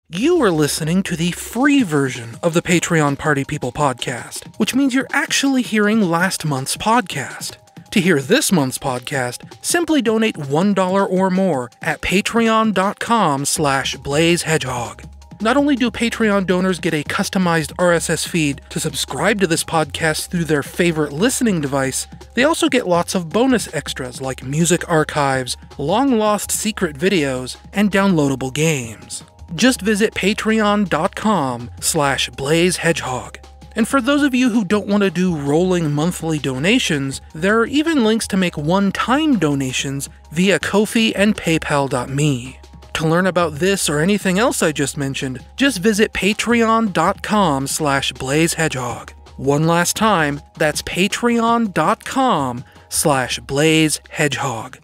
You are listening to the free version of the Patreon Party People podcast, which means you're actually hearing last month's podcast. To hear this month's podcast, simply donate $1 or more at patreon.com/blazehedgehog. Not only do Patreon donors get a customized RSS feed to subscribe to this podcast through their favorite listening device, they also get lots of bonus extras like music archives, long-lost secret videos, and downloadable games. Just visit patreon.com/blazehedgehog. And for those of you who don't want to do rolling monthly donations, there are even links to make one-time donations via Ko-fi and paypal.me. To learn about this or anything else I just mentioned, just visit patreon.com/blazehedgehog. One last time, that's patreon.com/blazehedgehog.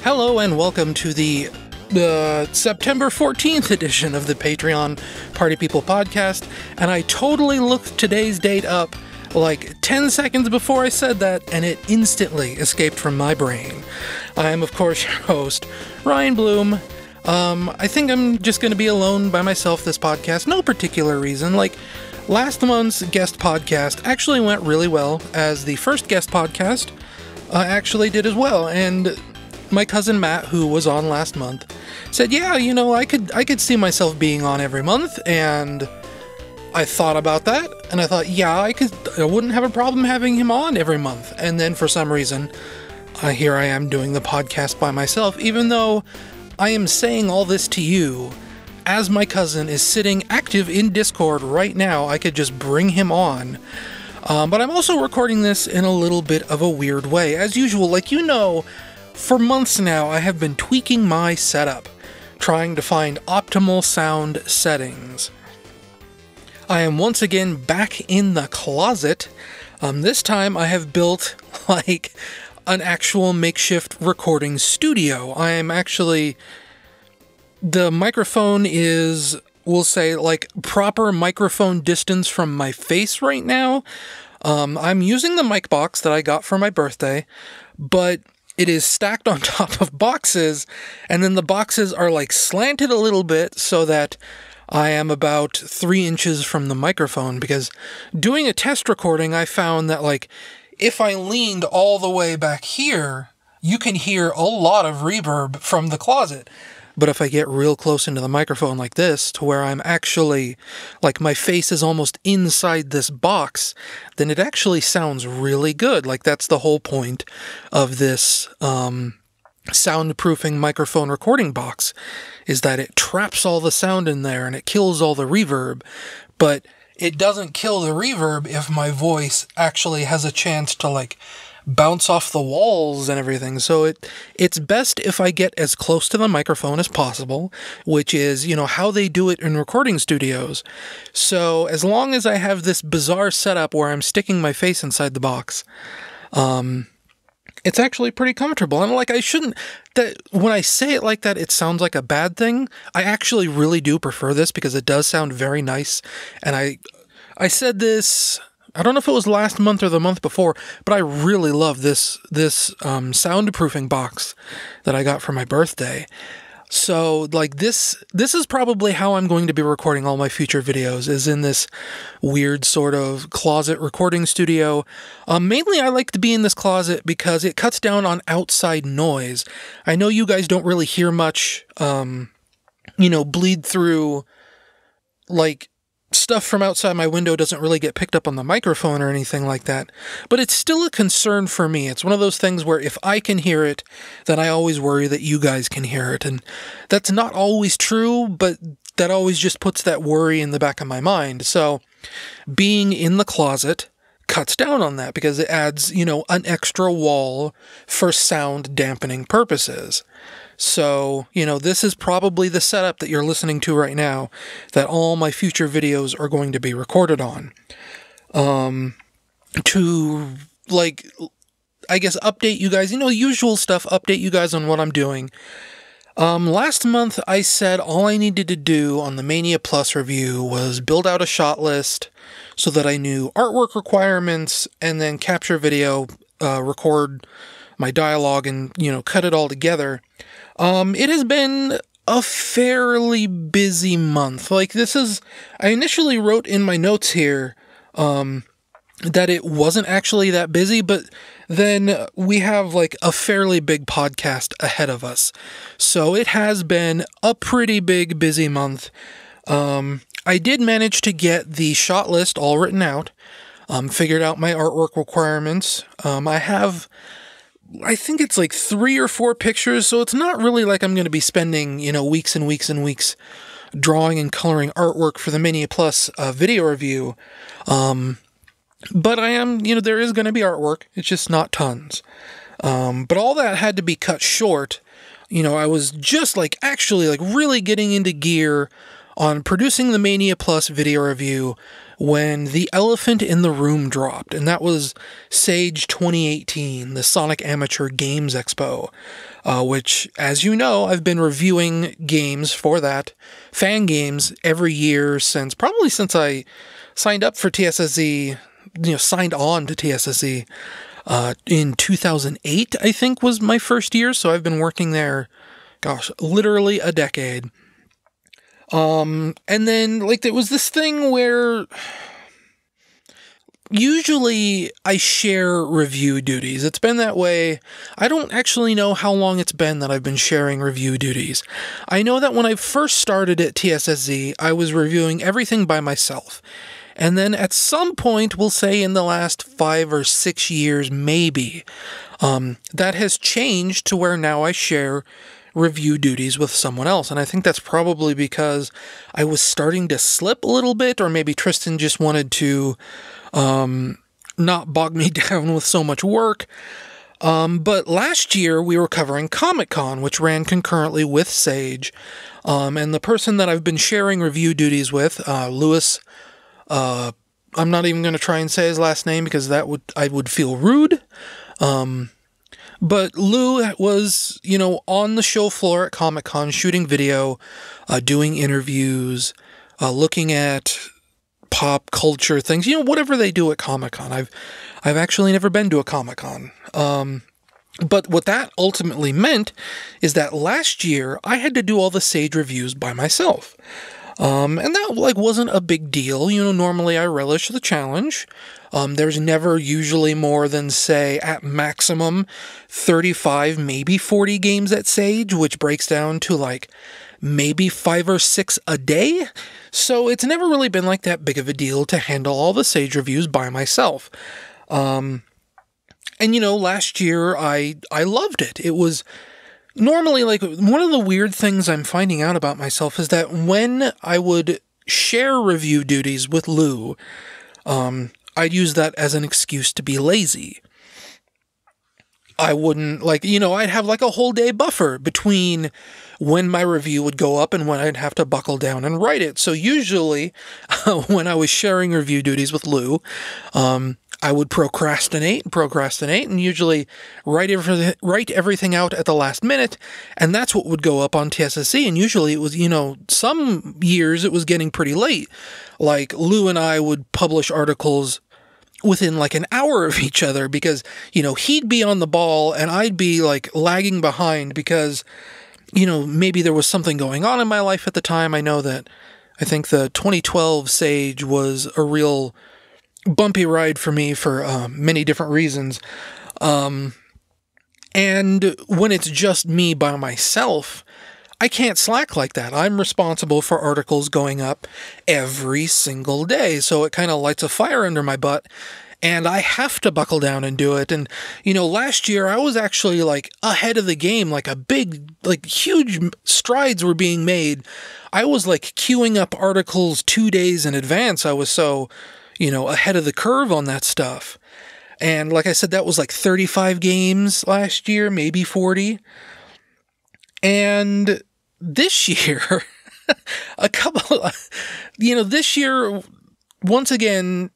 Hello and welcome to the September 14th edition of the Patreon Party People podcast, and I totally looked today's date up like 10 seconds before I said that, and it instantly escaped from my brain. I am, of course, your host, Ryan Bloom. I think I'm just going to be alone by myself this podcast, no particular reason. Like, last month's guest podcast actually went really well, as the first guest podcast actually did as well, and my cousin Matt, who was on last month, said, yeah, you know, I could see myself being on every month, and I thought about that, and I thought, yeah, I wouldn't have a problem having him on every month. And then for some reason, here I am doing the podcast by myself, even though I am saying all this to you as my cousin is sitting active in Discord right now. I could just bring him on. But I'm also recording this in a little bit of a weird way. As usual, like, you know, for months now, I have been tweaking my setup, trying to find optimal sound settings. I am once again back in the closet. This time I have built, like, an actual makeshift recording studio. The microphone is, we'll say, like, proper microphone distance from my face right now. I'm using the mic box that I got for my birthday, but it is stacked on top of boxes, and then the boxes are like slanted a little bit so that I am about 3 inches from the microphone, because doing a test recording, I found that, like, if I leaned all the way back here, you can hear a lot of reverb from the closet. But if I get real close into the microphone like this, to where I'm actually, like, my face is almost inside this box, then it actually sounds really good. Like, that's the whole point of this soundproofing microphone recording box, is that it traps all the sound in there and it kills all the reverb. But it doesn't kill the reverb if my voice actually has a chance to, like, bounce off the walls and everything. So it's best if I get as close to the microphone as possible, which is, you know, how they do it in recording studios. So as long as I have this bizarre setup where I'm sticking my face inside the box, it's actually pretty comfortable. And, like, when I say it like that, it sounds like a bad thing. I actually really do prefer this, because it does sound very nice. And I said this, I don't know if it was last month or the month before, but I really love this soundproofing box that I got for my birthday. So, like, this is probably how I'm going to be recording all my future videos, is in this weird sort of closet recording studio. Mainly I like to be in this closet because it cuts down on outside noise. I know you guys don't really hear much, bleed through, like, stuff from outside my window doesn't really get picked up on the microphone or anything like that, but it's still a concern for me. It's one of those things where if I can hear it, then I always worry that you guys can hear it, and that's not always true, but that always just puts that worry in the back of my mind. So being in the closet cuts down on that, because it adds, you know, an extra wall for sound dampening purposes. So, you know, this is probably the setup that you're listening to right now, that all my future videos are going to be recorded on. To, like, I guess update you guys, you know, usual stuff, update you guys on what I'm doing. Last month I said all I needed to do on the Mania Plus review was build out a shot list so that I knew artwork requirements and then capture video, record my dialogue and, cut it all together. It has been a fairly busy month. I initially wrote in my notes here, that it wasn't actually that busy, but then we have a fairly big podcast ahead of us. So it has been a pretty big, busy month. I did manage to get the shot list all written out, figured out my artwork requirements. I think it's 3 or 4 pictures, so it's not really like I'm going to be spending, weeks and weeks and weeks drawing and coloring artwork for the Mania Plus video review. But I am, there is going to be artwork. It's just not tons. But all that had to be cut short. I was just actually really getting into gear on producing the Mania Plus video review when the elephant in the room dropped. And that was Sage 2018, the Sonic Amateur Games Expo, which, as you know, I've been reviewing games for that, fan games, every year since I signed up for TSSE, signed on to TSSE in 2008, I think was my first year. So I've been working there, literally a decade. And then there was this thing where usually I share review duties. It's been that way. I don't actually know how long it's been that I've been sharing review duties. I know that when I first started at TSSE, I was reviewing everything by myself. And then at some point, we'll say in the last 5 or 6 years, maybe, that has changed to where now I share review duties with someone else. And I think that's probably because I was starting to slip a little bit, or maybe Tristan just wanted to not bog me down with so much work. But last year we were covering Comic-Con, which ran concurrently with Sage. And the person that I've been sharing review duties with, Lewis, I'm not even going to try and say his last name because I would feel rude. But Lou was, on the show floor at Comic-Con shooting video, doing interviews, looking at pop culture things, whatever they do at Comic-Con. I've actually never been to a Comic-Con. But what that ultimately meant is that last year I had to do all the Sage reviews by myself. And that wasn't a big deal. Normally I relish the challenge. There's never usually more than, say, at maximum 35, maybe 40 games at Sage, which breaks down to maybe 5 or 6 a day. So it's never really been that big of a deal to handle all the Sage reviews by myself. And last year I loved it. It was normally, one of the weird things I'm finding out about myself is that when I would share review duties with Lou, I'd use that as an excuse to be lazy. I wouldn't, I'd have a whole day buffer between when my review would go up and when I'd have to buckle down and write it. So usually, when I was sharing review duties with Lou, I would procrastinate, and usually write everything out at the last minute, and that's what would go up on TSSE, and usually it was, some years it was getting pretty late. Lou and I would publish articles within an hour of each other because, he'd be on the ball and I'd be lagging behind because, maybe there was something going on in my life at the time. I think the 2012 Sage was a real bumpy ride for me for many different reasons. And when it's just me by myself, I can't slack like that. I'm responsible for articles going up every single day. So it kind of lights a fire under my butt. And I have to buckle down and do it. And, last year I was actually ahead of the game, a big, huge strides were being made. I was queuing up articles 2 days in advance. I was so, ahead of the curve on that stuff. And like I said, that was 35 games last year, maybe 40. And this year, this year, once again,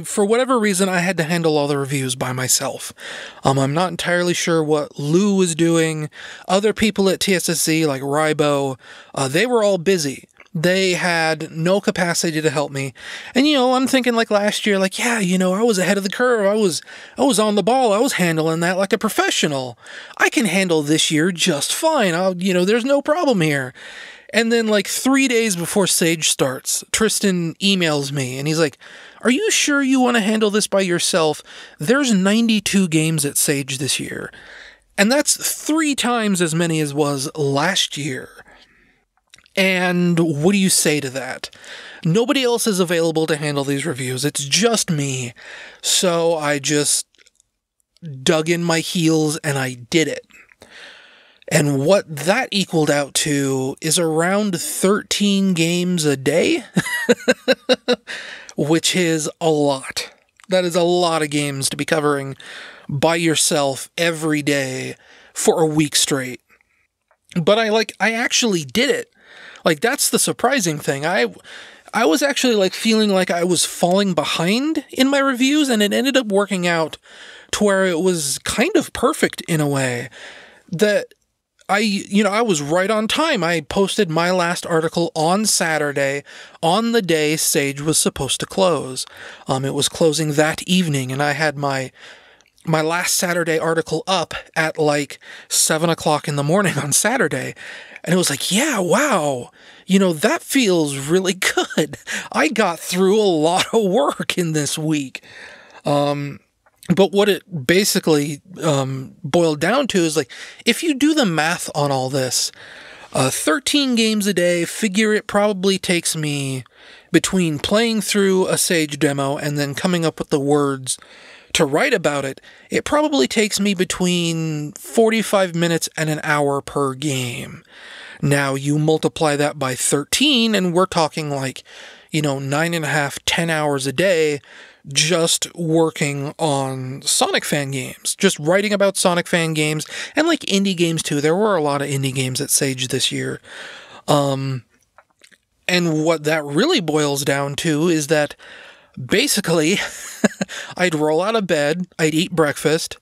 for whatever reason, I had to handle all the reviews by myself. I'm not entirely sure what Lou was doing. Other people at TSSC, like Rybo, they were all busy. They had no capacity to help me. And, I'm thinking like last year, like, yeah, I was ahead of the curve. I was on the ball. I was handling that like a professional. I can handle this year just fine. There's no problem here. And then like 3 days before Sage starts, Tristan emails me and he's like, are you sure you want to handle this by yourself? There's 92 games at Sage this year. And that's 3 times as many as was last year. And what do you say to that? Nobody else is available to handle these reviews. It's just me. So I just dug in my heels and I did it. And what that equaled out to is around 13 games a day, which is a lot. That is a lot of games to be covering by yourself every day for a week straight. But I actually did it. Like, that's the surprising thing. I was actually like feeling like I was falling behind in my reviews, and it ended up working out to where it was kind of perfect in a way that I was right on time. I posted my last article on Saturday, on the day Sage was supposed to close. It was closing that evening, and I had my last Saturday article up at like 7 o'clock in the morning on Saturday. And it was like, yeah, wow, that feels really good. I got through a lot of work in this week. But what it basically boiled down to is like, if you do the math on all this, 13 games a day, figure it probably takes me between playing through a Sage demo and then coming up with the words to write about it, it probably takes me between 45 minutes and an hour per game. Now, you multiply that by 13, and we're talking like, 9.5, 10 hours a day just working on Sonic fan games, just writing about Sonic fan games, and like indie games too. There were a lot of indie games at Sage this year. And what that really boils down to is that basically, I'd roll out of bed, I'd eat breakfast,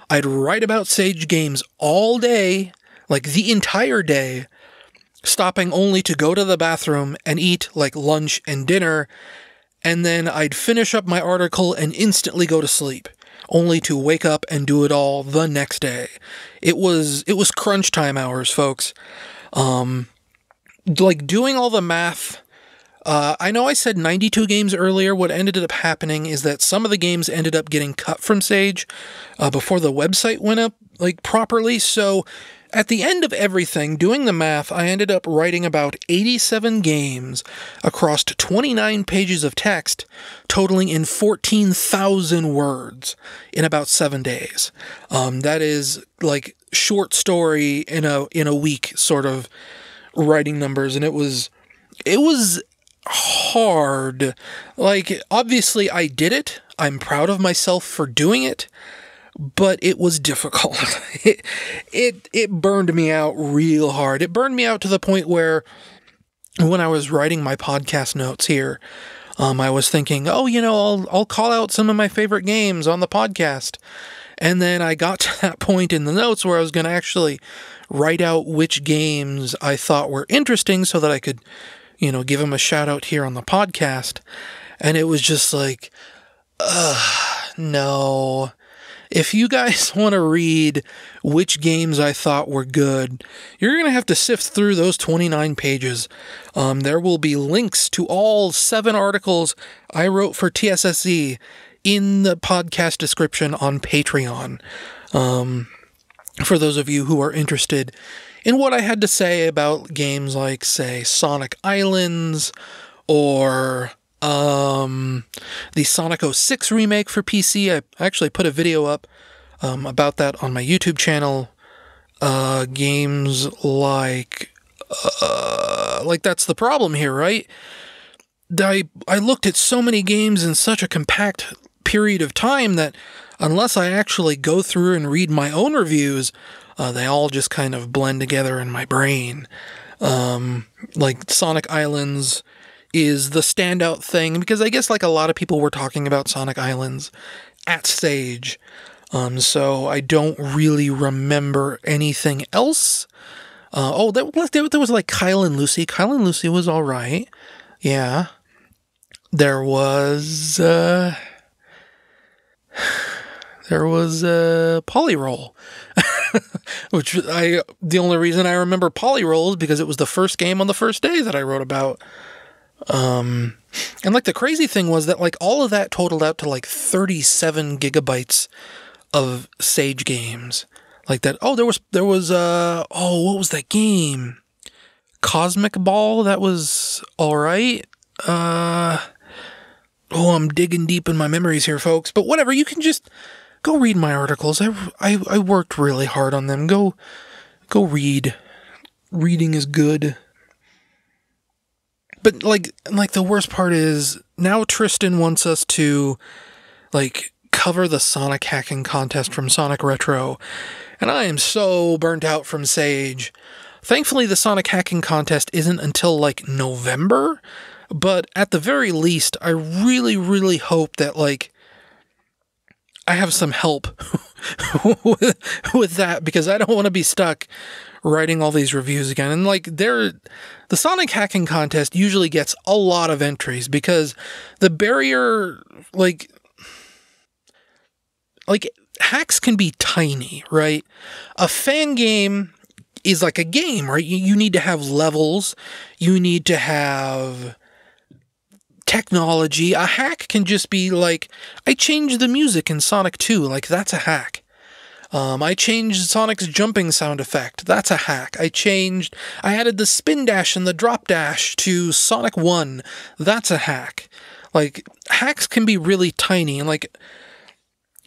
I'd write about Sage games all day, like the entire day, stopping only to go to the bathroom and eat like lunch and dinner, and then I'd finish up my article and instantly go to sleep, only to wake up and do it all the next day. It was crunch time hours, folks. Like doing all the math. I know I said 92 games earlier. What ended up happening is that some of the games ended up getting cut from Sage before the website went up like properly. So at the end of everything, doing the math, I ended up writing about 87 games across 29 pages of text, totaling in 14,000 words in about 7 days. That is like short story in a week sort of writing numbers, and it was hard. Like, obviously I did it. I'm proud of myself for doing it, but it was difficult. It burned me out real hard. It burned me out to the point where when I was writing my podcast notes here, I was thinking, I'll call out some of my favorite games on the podcast. And then I got to that point in the notes where I was going to actually write out which games I thought were interesting so that I could give them a shout out here on the podcast. And it was just like, no. If you guys want to read which games I thought were good, you're going to have to sift through those 29 pages. There will be links to all 7 articles I wrote for TSSE in the podcast description on Patreon. For those of you who are interested in what I had to say about games like, say, Sonic Islands, or the Sonic 06 remake for PC. I actually put a video up about that on my YouTube channel. Games like that's the problem here, right? I looked at so many games in such a compact period of time that unless I actually go through and read my own reviews, they all just kind of blend together in my brain. Like Sonic Islands is the standout thing, because I guess like a lot of people were talking about Sonic Islands at Sage. So I don't really remember anything else. There was like Kyle and Lucy. Kyle and Lucy was all right. Yeah. There was Polyroll, which the only reason I remember Polyroll is because it was the first game on the first day that I wrote about. And like the crazy thing was that like all of that totaled out to like 37 gigabytes of Sage games. Like that. Oh, there was what was that game? Cosmic Ball. That was all right. I'm digging deep in my memories here, folks. But whatever, you can just go read my articles. I worked really hard on them. Go read. Reading is good. But like the worst part is now Tristan wants us to like cover the Sonic hacking contest from Sonic Retro, and I am so burnt out from Sage. Thankfully, the Sonic hacking contest isn't until like November, but at the very least, I really, really hope that like I have some help with that, because I don't want to be stuck writing all these reviews again. And like the Sonic hacking contest usually gets a lot of entries because the barrier, like hacks can be tiny, right? A fan game is like a game, right? You need to have levels. You need to have technology. A hack can just be like, I changed the music in Sonic 2. Like, that's a hack. I changed Sonic's jumping sound effect. That's a hack. I added the spin dash and the drop dash to Sonic 1. That's a hack. Like, hacks can be really tiny, and like,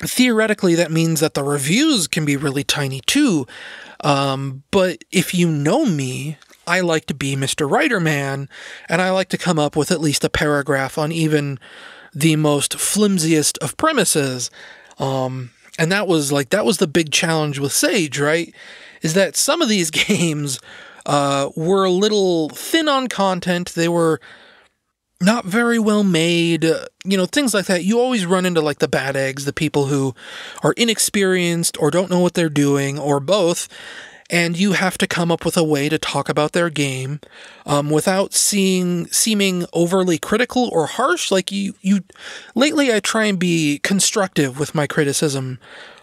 theoretically that means that the reviews can be really tiny too. But if you know me, I like to be Mr. Writer Man, and I like to come up with at least a paragraph on even the most flimsiest of premises. And that was the big challenge with Sage, right? Is that some of these games were a little thin on content. They were not very well made, things like that. You always run into like the bad eggs, the people who are inexperienced or don't know what they're doing, or both. And you have to come up with a way to talk about their game without seeming overly critical or harsh. Like lately I try and be constructive with my criticism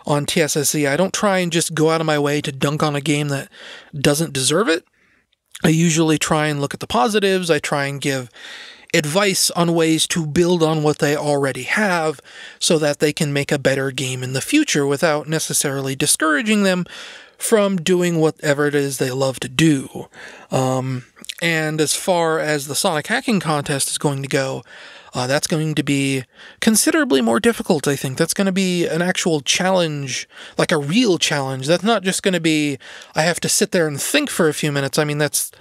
on TSSC. I don't try and just go out of my way to dunk on a game that doesn't deserve it. I usually try and look at the positives. I try and give advice on ways to build on what they already have so that they can make a better game in the future without necessarily discouraging them from doing whatever it is they love to do. And as far as the Sonic hacking contest is going to go, that's going to be considerably more difficult, I think. That's going to be an actual challenge, like a real challenge. That's not just going to be, I have to sit there and think for a few minutes. I mean, that's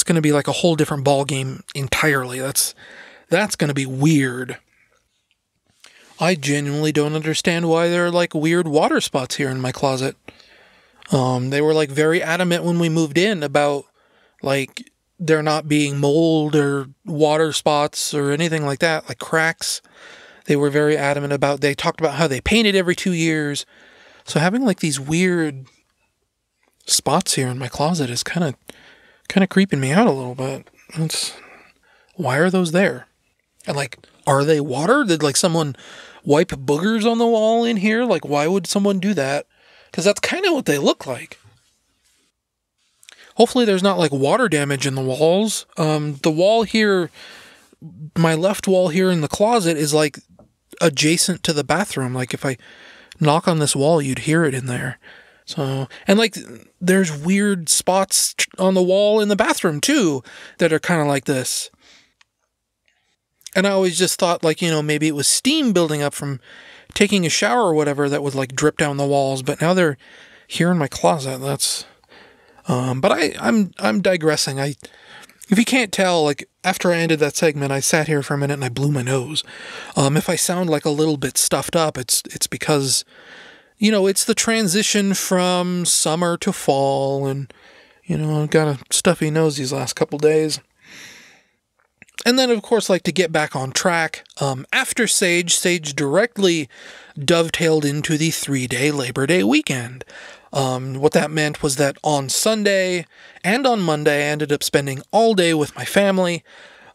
going to be like a whole different ball game entirely. That's going to be weird. I genuinely don't understand why there are like weird water spots here in my closet. They were like very adamant when we moved in about like there not being mold or water spots or anything like that, like cracks. They were very adamant about, they talked about how they painted every 2 years. So having like these weird spots here in my closet is kind of creeping me out a little bit. Why are those there? And like, are they water? Did like someone wipe boogers on the wall in here? Like, why would someone do that? Because that's kind of what they look like. Hopefully there's not like water damage in the walls. The wall here, my left wall here in the closet is like adjacent to the bathroom. Like if I knock on this wall, you'd hear it in there. So, and like there's weird spots on the wall in the bathroom too that are kind of like this. And I always just thought like, maybe it was steam building up from taking a shower or whatever that would like drip down the walls, but now they're here in my closet. That's, but I'm digressing. If you can't tell, like after I ended that segment, I sat here for a minute and I blew my nose. If I sound like a little bit stuffed up, it's because, it's the transition from summer to fall, and, I've got a stuffy nose these last couple days. And then, of course, like to get back on track, after Sage directly dovetailed into the 3-day Labor Day weekend. What that meant was that on Sunday and on Monday, I ended up spending all day with my family.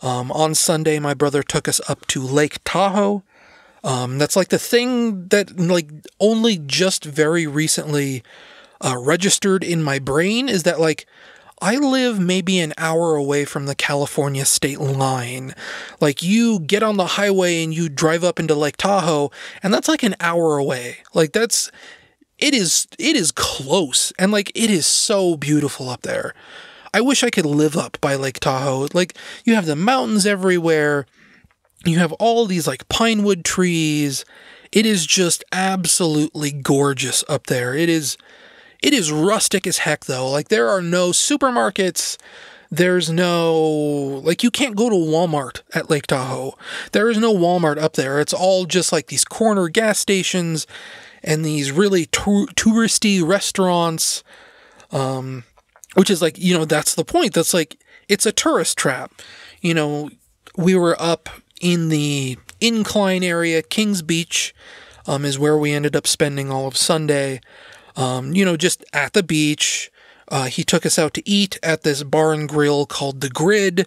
On Sunday, my brother took us up to Lake Tahoe. That's like the thing that like only just very recently registered in my brain, is that like I live maybe an hour away from the California state line. Like, you get on the highway and you drive up into Lake Tahoe, and that's like an hour away. Like, it is close, and like it is so beautiful up there. I wish I could live up by Lake Tahoe. Like, you have the mountains everywhere. You have all these like pinewood trees. It is just absolutely gorgeous up there. It is rustic as heck, though. Like, there are no supermarkets. There's no, like, you can't go to Walmart at Lake Tahoe. There is no Walmart up there. It's all just like these corner gas stations and these really touristy restaurants, which is like, that's the point. That's like, it's a tourist trap. We were up in the incline area. Kings Beach is where we ended up spending all of Sunday. Just at the beach. He took us out to eat at this bar and grill called The Grid.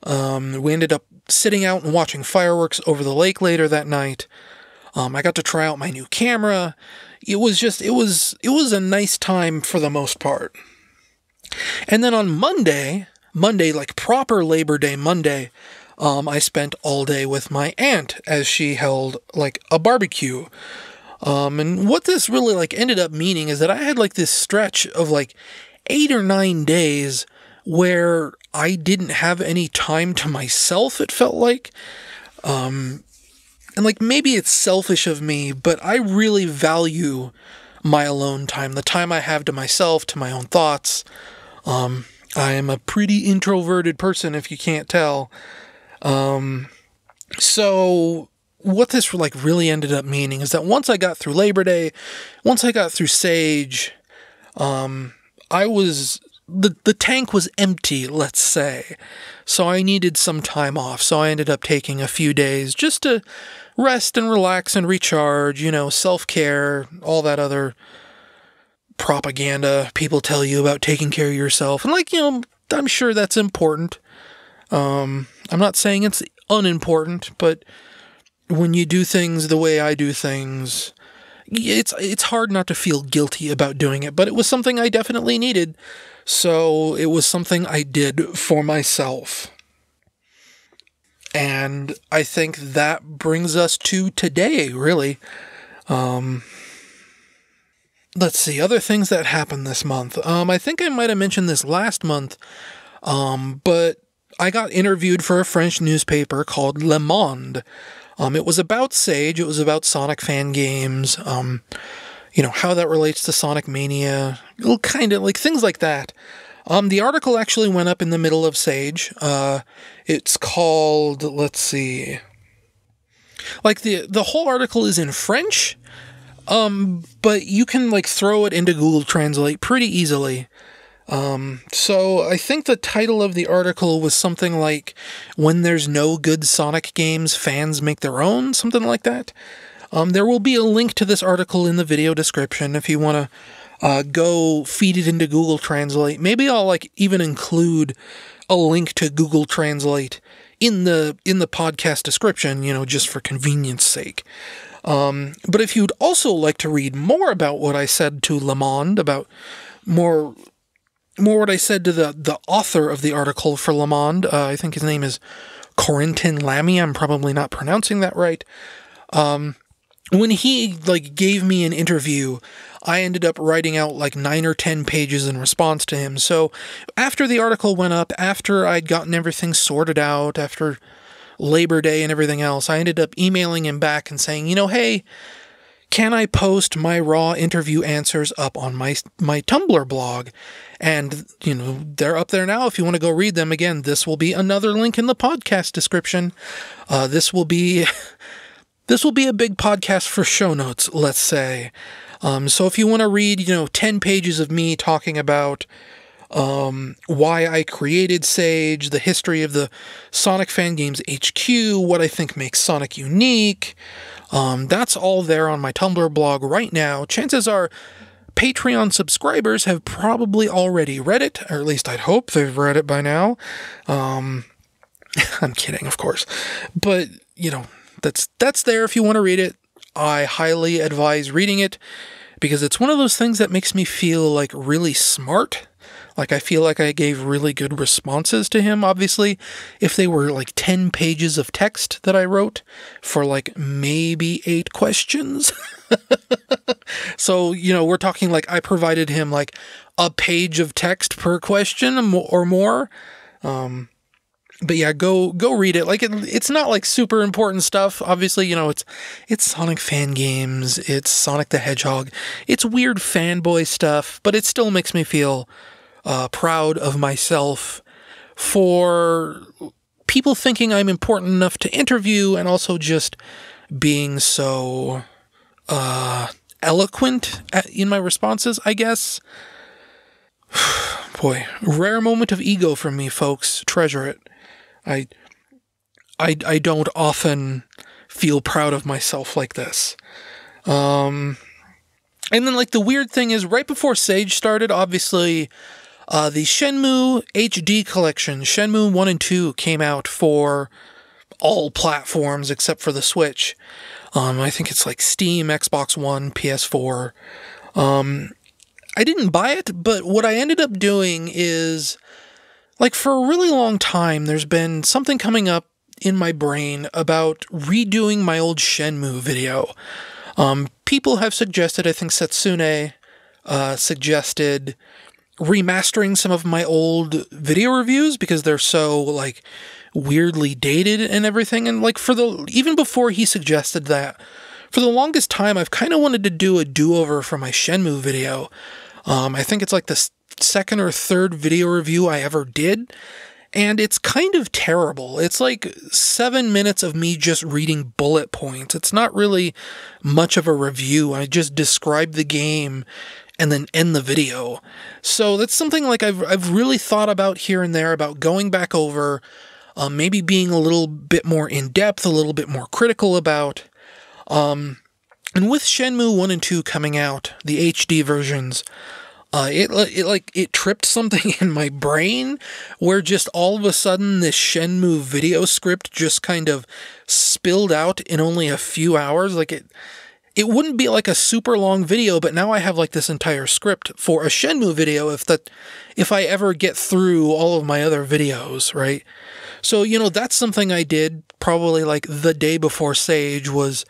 We ended up sitting out and watching fireworks over the lake later that night. I got to try out my new camera. It was a nice time for the most part. And then on Monday, like proper Labor Day Monday, I spent all day with my aunt as she held like a barbecue. And what this really like ended up meaning is that I had like this stretch of like 8 or 9 days where I didn't have any time to myself, it felt like. And like, maybe it's selfish of me, but I really value my alone time, the time I have to myself, to my own thoughts. I am a pretty introverted person, if you can't tell. So what this like really ended up meaning is that once I got through Labor Day, once I got through Sage, the tank was empty, let's say. So I needed some time off. So I ended up taking a few days just to rest and relax and recharge, self-care, all that other propaganda people tell you about taking care of yourself. And like, I'm sure that's important. I'm not saying it's unimportant, but when you do things the way I do things, it's hard not to feel guilty about doing it, but it was something I definitely needed. So it was something I did for myself. And I think that brings us to today, really. Let's see, other things that happened this month. I think I might have mentioned this last month, but I got interviewed for a French newspaper called Le Monde. It was about Sage, it was about Sonic fan games, how that relates to Sonic Mania, kind of like things like that. The article actually went up in the middle of Sage. It's called, let's see, like the whole article is in French, but you can like throw it into Google Translate pretty easily. So I think the title of the article was something like, "When There's No Good Sonic Games, Fans Make Their Own," something like that. There will be a link to this article in the video description if you want to go feed it into Google Translate. Maybe I'll like even include a link to Google Translate in the podcast description, just for convenience sake. But if you'd also like to read more about what I said to Le Monde, about more what I said to the author of the article for Le Monde, I think his name is Corentin Lamy, I'm probably not pronouncing that right. When he like gave me an interview, I ended up writing out like 9 or 10 pages in response to him. So after the article went up, after I'd gotten everything sorted out, after Labor Day and everything else, I ended up emailing him back and saying, hey, can I post my raw interview answers up on my Tumblr blog? And, they're up there now if you want to go read them. Again, this will be another link in the podcast description. This will be a big podcast for show notes, let's say. So if you want to read, 10 pages of me talking about why I created Sage, the history of the Sonic Fan Games HQ, what I think makes Sonic unique. That's all there on my Tumblr blog right now. Chances are Patreon subscribers have probably already read it, or at least I'd hope they've read it by now. I'm kidding, of course. But, that's there if you want to read it. I highly advise reading it because it's one of those things that makes me feel like really smart. Like I feel like I gave really good responses to him. Obviously, if they were like 10 pages of text that I wrote for like maybe 8 questions. So, we're talking like I provided him like a page of text per question or more. But yeah, go read it. Like it's not like super important stuff. Obviously, it's Sonic Fan Games. It's Sonic the Hedgehog. It's weird fanboy stuff, but it still makes me feel proud of myself for people thinking I'm important enough to interview, and also just being so eloquent in my responses, I guess. Boy, rare moment of ego from me, folks. Treasure it. I don't often feel proud of myself like this. And then like the weird thing is right before Sage started, obviously, the Shenmue HD collection, Shenmue 1 and 2 came out for all platforms except for the Switch. I think it's like Steam, Xbox One, PS4. I didn't buy it, but what I ended up doing is, like, for a really long time, there's been something coming up in my brain about redoing my old Shenmue video. People have suggested, I think Setsune suggested remastering some of my old video reviews because they're so, like, weirdly dated and everything. And, like, even before he suggested that, for the longest time, I've kind of wanted to do a do-over for my Shenmue video. I think it's like the second or third video review I ever did, and it's kind of terrible. It's like 7 minutes of me just reading bullet points. It's not really much of a review. I just describe the game and then end the video. So that's something like I've really thought about here and there, about going back over, maybe being a little bit more in-depth, a little bit more critical about. And with Shenmue 1 and 2 coming out, the HD versions, it tripped something in my brain where just all of a sudden this Shenmue video script just kind of spilled out in only a few hours. Like it wouldn't be like a super long video, but now I have like this entire script for a Shenmue video if I ever get through all of my other videos, right? So, that's something I did probably like the day before Sage, was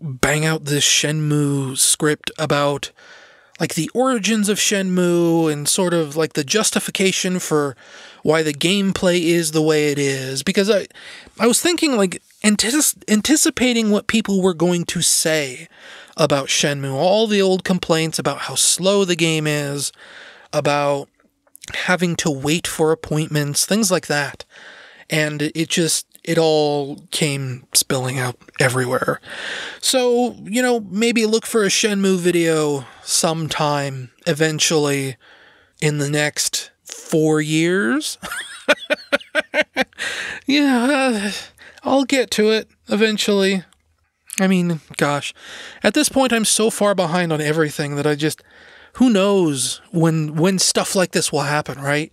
bang out this Shenmue script about like the origins of Shenmue and sort of like the justification for why the gameplay is the way it is. Because I was thinking, like, anticipating what people were going to say about Shenmue. All the old complaints about how slow the game is, about having to wait for appointments, things like that. And it all came spilling out everywhere. So, maybe look for a Shenmue video sometime, eventually, in the next 4 years. Yeah, I'll get to it eventually. I mean, gosh, at this point I'm so far behind on everything that who knows when stuff like this will happen, right?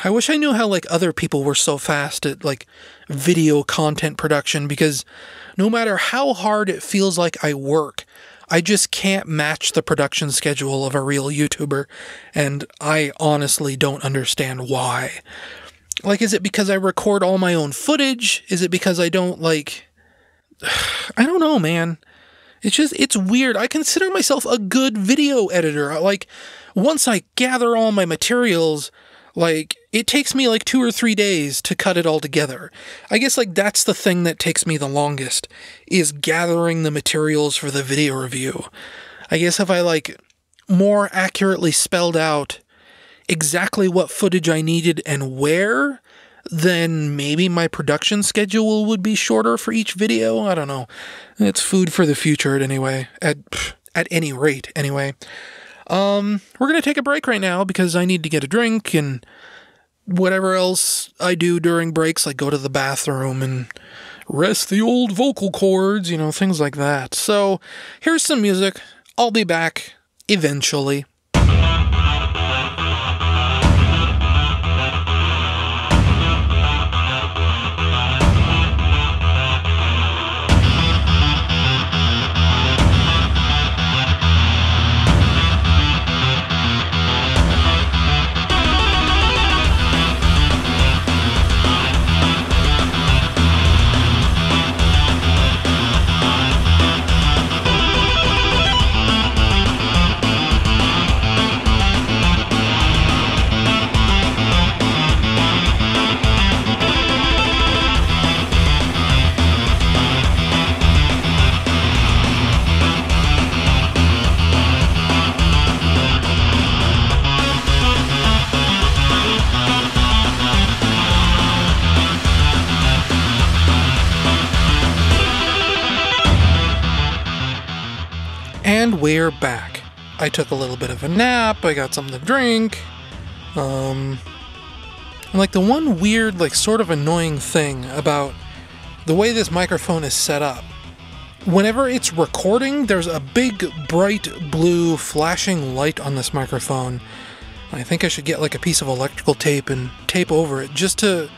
I wish I knew how, like, other people were so fast at, like, video content production, because no matter how hard it feels like I work, I just can't match the production schedule of a real YouTuber, and I honestly don't understand why. Like, is it because I record all my own footage? Is it because I don't, like... I don't know, man. It's weird. I consider myself a good video editor. Like, once I gather all my materials... Like, it takes me like 2 or 3 days to cut it all together. I guess, like, that's the thing that takes me the longest, is gathering the materials for the video review. I guess if I, like, more accurately spelled out exactly what footage I needed and where, then maybe my production schedule would be shorter for each video. I don't know. It's food for the future at any rate, anyway. We're going to take a break right now because I need to get a drink and whatever else I do during breaks, like go to the bathroom and rest the old vocal cords, things like that. So here's some music. I'll be back eventually. And we're back. I took a little bit of a nap, I got something to drink. And like the one weird, like sort of annoying thing about the way this microphone is set up, whenever it's recording, there's a big, bright blue flashing light on this microphone. I think I should get like a piece of electrical tape and tape over it just to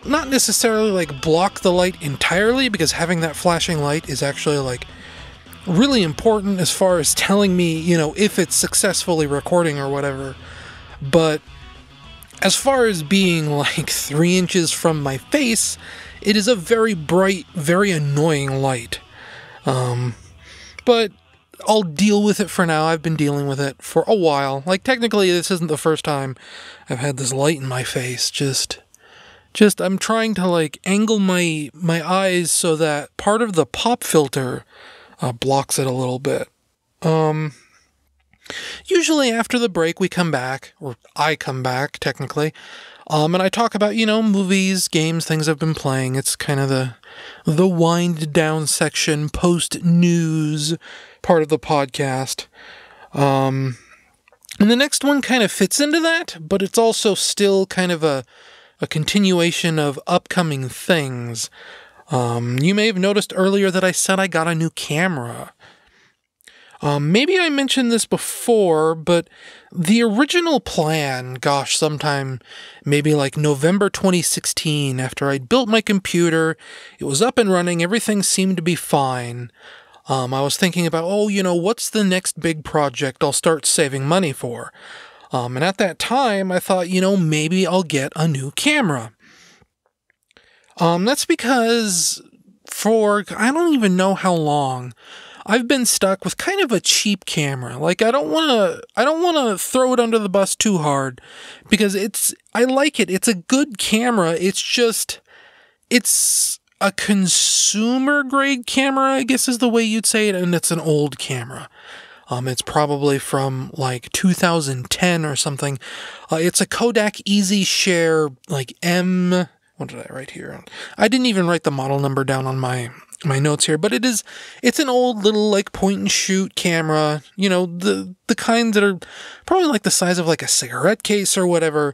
not necessarily like block the light entirely, because having that flashing light is actually like really important as far as telling me, if it's successfully recording or whatever. But as far as being like 3 inches from my face, it is a very bright, very annoying light. But I'll deal with it for now. I've been dealing with it for a while. Like, technically, this isn't the first time I've had this light in my face. Just I'm trying to like angle my eyes so that part of the pop filter blocks it a little bit. Usually after the break we come back, or I come back technically, and I talk about, movies, games, things I've been playing. It's kind of the wind down section, post news part of the podcast. And the next one kind of fits into that, but it's also still kind of a continuation of upcoming things. You may have noticed earlier that I said I got a new camera. Maybe I mentioned this before, but the original plan, sometime maybe like November 2016, after I'd built my computer, it was up and running, everything seemed to be fine. I was thinking about, what's the next big project I'll start saving money for? And at that time, I thought, maybe I'll get a new camera. That's because for I don't even know how long, I've been stuck with kind of a cheap camera. Like, I don't want to throw it under the bus too hard, because I like it. It's a good camera. It's a consumer grade camera, I guess is the way you'd say it, and it's an old camera. It's probably from like 2010 or something. It's a Kodak EasyShare like M. What did I write here? I didn't even write the model number down on my notes here, but it's an old little like point and shoot camera, the kinds that are probably like the size of like a cigarette case or whatever,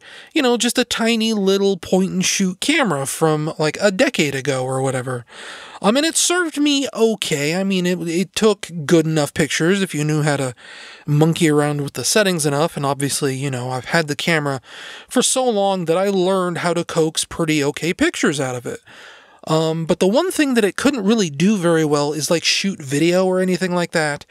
just a tiny little point and shoot camera from like a decade ago or whatever. And it served me okay. I mean, it took good enough pictures if you knew how to monkey around with the settings enough. And obviously, I've had the camera for so long that I learned how to coax pretty okay pictures out of it. But the one thing that it couldn't really do very well is like shoot video or anything like that.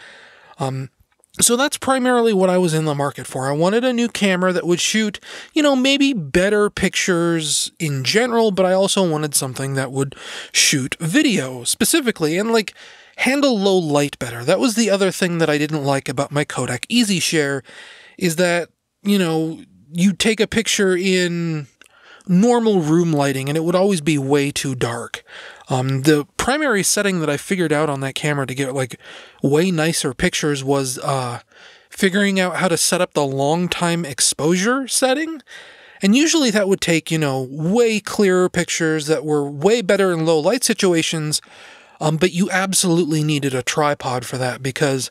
So that's primarily what I was in the market for. I wanted a new camera that would shoot, maybe better pictures in general, but I also wanted something that would shoot video specifically and like handle low light better. That was the other thing that I didn't like about my Kodak EasyShare, is that, you take a picture in normal room lighting and it would always be way too dark. The primary setting that I figured out on that camera to get like way nicer pictures was figuring out how to set up the long time exposure setting. And usually that would take, way clearer pictures that were way better in low light situations. But you absolutely needed a tripod for that, because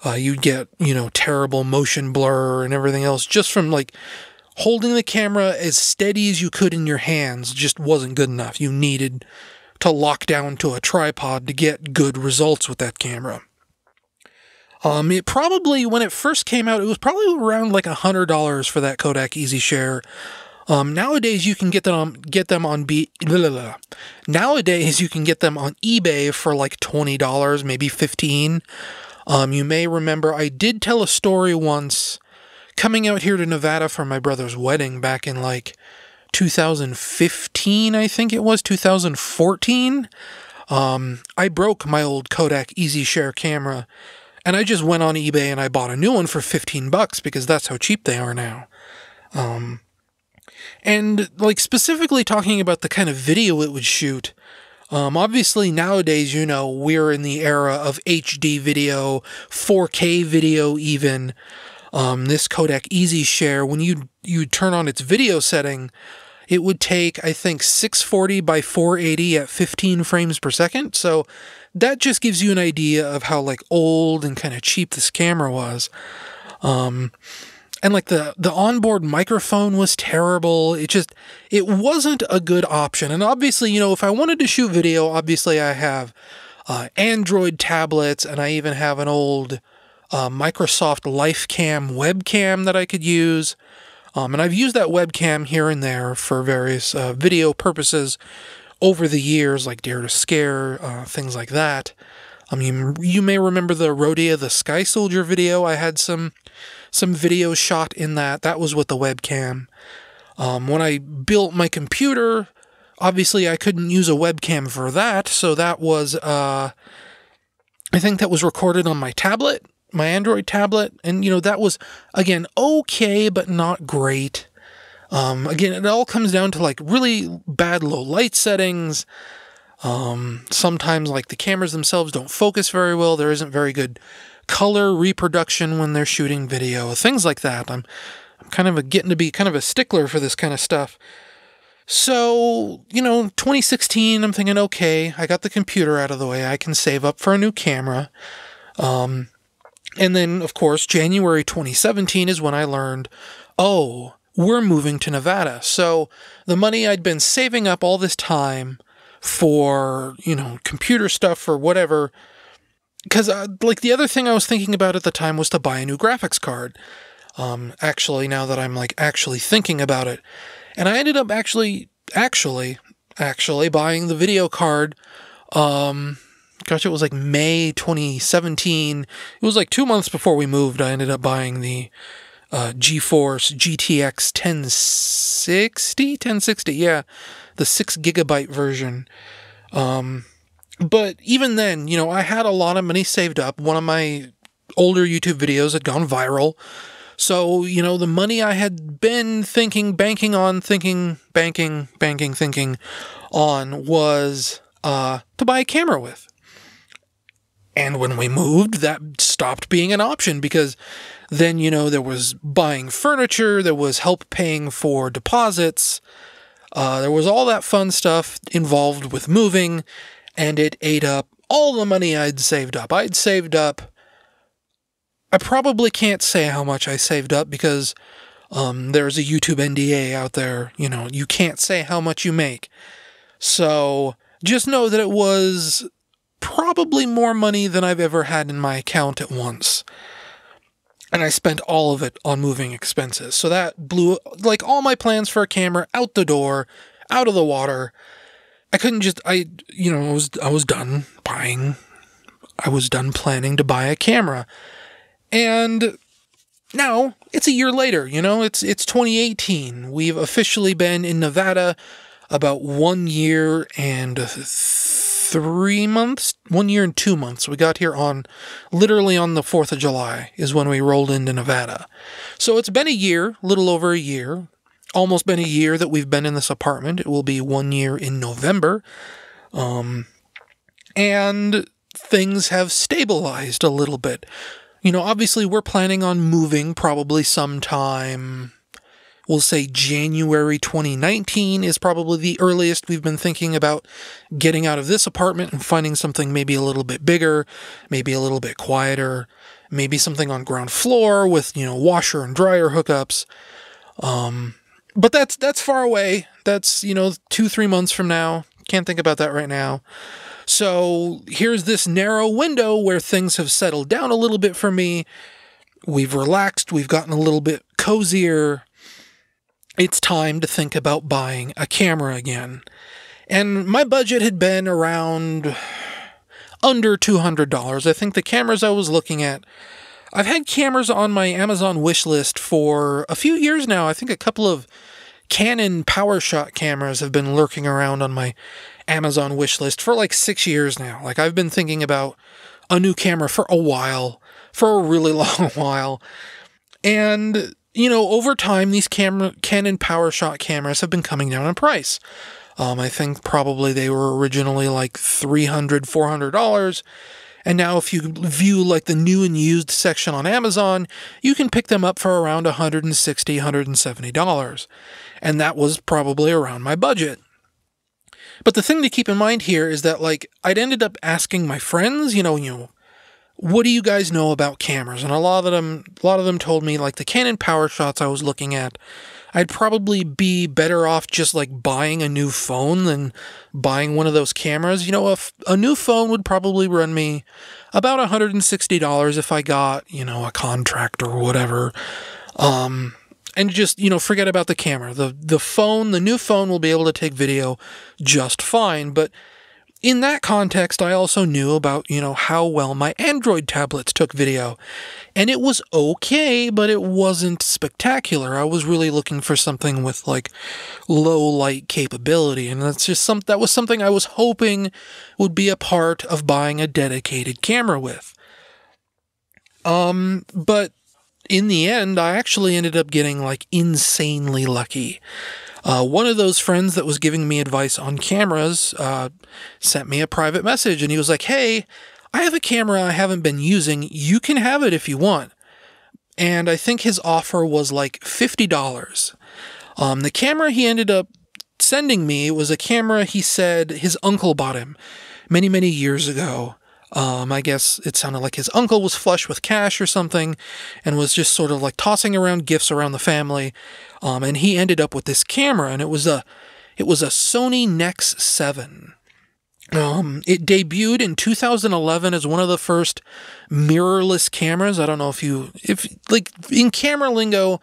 You'd get, terrible motion blur and everything else just from like holding the camera as steady as you could in your hands just wasn't good enough. You needed to lock down to a tripod to get good results with that camera. It probably, when it first came out, it was probably around like $100 for that Kodak EasyShare. Nowadays you can get them on Nowadays you can get them on eBay for like $20, maybe $15. You may remember I did tell a story once coming out here to Nevada for my brother's wedding back in like 2015, I think it was 2014. I broke my old Kodak EasyShare camera, and I just went on eBay and I bought a new one for $15 because that's how cheap they are now. And like specifically talking about the kind of video it would shoot, obviously nowadays, we're in the era of HD video, 4K video even. This Kodak EasyShare, when you turn on its video setting, it would take, I think, 640 by 480 at 15 frames per second. So that just gives you an idea of how like old and kind of cheap this camera was. And like the onboard microphone was terrible. It wasn't a good option. And obviously, if I wanted to shoot video, obviously I have Android tablets, and I even have an old Microsoft LifeCam webcam that I could use. And I've used that webcam here and there for various video purposes over the years, like Dare to Scare, things like that. You may remember the Rodea the Sky Soldier video. I had some video shot in that. That was with the webcam. When I built my computer, obviously I couldn't use a webcam for that, so that was, I think that was recorded on my tablet, my Android tablet, and, that was, again, okay, but not great. Again, it all comes down to, like, really bad low light settings. Sometimes, like, the cameras themselves don't focus very well. There isn't very good color reproduction when they're shooting video, things like that. I'm kind of getting to be kind of a stickler for this kind of stuff. So, 2016, I'm thinking, okay, I got the computer out of the way. I can save up for a new camera. And then, of course, January 2017 is when I learned, oh, we're moving to Nevada. So the money I'd been saving up all this time for, computer stuff or whatever, because, like, the other thing I was thinking about at the time was to buy a new graphics card. Actually, now that I'm, like, actually thinking about it. And I ended up actually buying the video card, gosh, it was like May 2017. It was like 2 months before we moved. I ended up buying the GeForce GTX 1060, yeah, the 6 gigabyte version. But even then, I had a lot of money saved up. One of my older YouTube videos had gone viral. So, the money I had been banking on was to buy a camera with. And when we moved, that stopped being an option because then, there was buying furniture, there was help paying for deposits, there was all that fun stuff involved with moving, and it ate up all the money I'd saved up. I probably can't say how much I saved up because there's a YouTube NDA out there. You can't say how much you make. So just know that it was probably more money than I've ever had in my account at once. And I spent all of it on moving expenses. So that blew, like, all my plans for a camera out the door, out of the water. I couldn't just, I was done buying. I was done planning to buy a camera. And now it's a year later, it's 2018. We've officially been in Nevada about 1 year and 3 months, 1 year and 2 months. We got here literally on the 4th of July is when we rolled into Nevada. So it's been a year, little over a year, almost been a year that we've been in this apartment. It will be 1 year in November. And things have stabilized a little bit. Obviously we're planning on moving probably sometime we'll say January 2019 is probably the earliest we've been thinking about getting out of this apartment and finding something maybe a little bit bigger, maybe a little bit quieter, maybe something on ground floor with, washer and dryer hookups. But that's far away. That's, 2-3 months from now. Can't think about that right now. So here's this narrow window where things have settled down a little bit for me. We've relaxed. We've gotten a little bit cozier. It's time to think about buying a camera again. And my budget had been around under $200. I think the cameras I was looking at, I've had cameras on my Amazon wish list for a few years now. I think a couple of Canon PowerShot cameras have been lurking around on my Amazon wish list for like 6 years now. Like, I've been thinking about a new camera for a while, for a really long while. And, over time, these Canon PowerShot cameras have been coming down in price. I think probably they were originally like $300, $400. And now if you view like the new and used section on Amazon, you can pick them up for around $160, $170. And that was probably around my budget. But the thing to keep in mind here is that, like, I'd ended up asking my friends, what do you guys know about cameras? And a lot of them told me, like, the Canon PowerShots I was looking at, I'd probably be better off just like buying a new phone than buying one of those cameras. A new phone would probably run me about $160 if I got, a contract or whatever. And just, forget about the camera. The new phone will be able to take video just fine. But in that context, I also knew about, how well my Android tablets took video. And it was okay, but it wasn't spectacular. I was really looking for something with, like, low light capability. And that was something I was hoping would be a part of buying a dedicated camera with. But in the end, I actually ended up getting, like, insanely lucky. One of those friends that was giving me advice on cameras sent me a private message, and he was like, "Hey, I have a camera I haven't been using. You can have it if you want." And I think his offer was like $50. The camera he ended up sending me was a camera he said his uncle bought him many, many years ago. I guess it sounded like his uncle was flush with cash or something and was just sort of like tossing around gifts around the family. And he ended up with this camera, and it was a Sony Nex 7. It debuted in 2011 as one of the first mirrorless cameras. I don't know if like in camera lingo,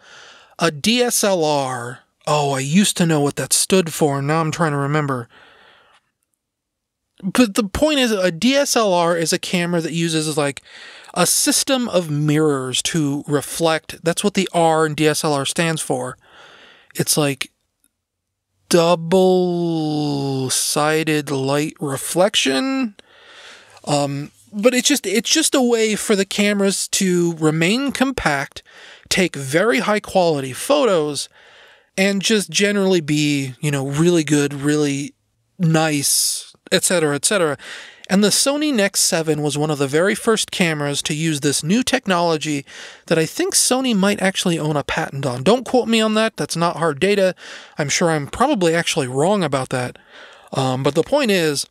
a DSLR. Oh, I used to know what that stood for, and now I'm trying to remember. But the point is, a DSLR is a camera that uses like a system of mirrors to reflect. That's what the R in DSLR stands for. It's like double-sided light reflection. But it's just a way for the cameras to remain compact, take very high quality photos, and just generally be, really good, really nice, etc., etc. And the Sony Nex 7 was one of the very first cameras to use this new technology that I think Sony might actually own a patent on. Don't quote me on that. That's not hard data. I'm sure I'm probably actually wrong about that. But the point is,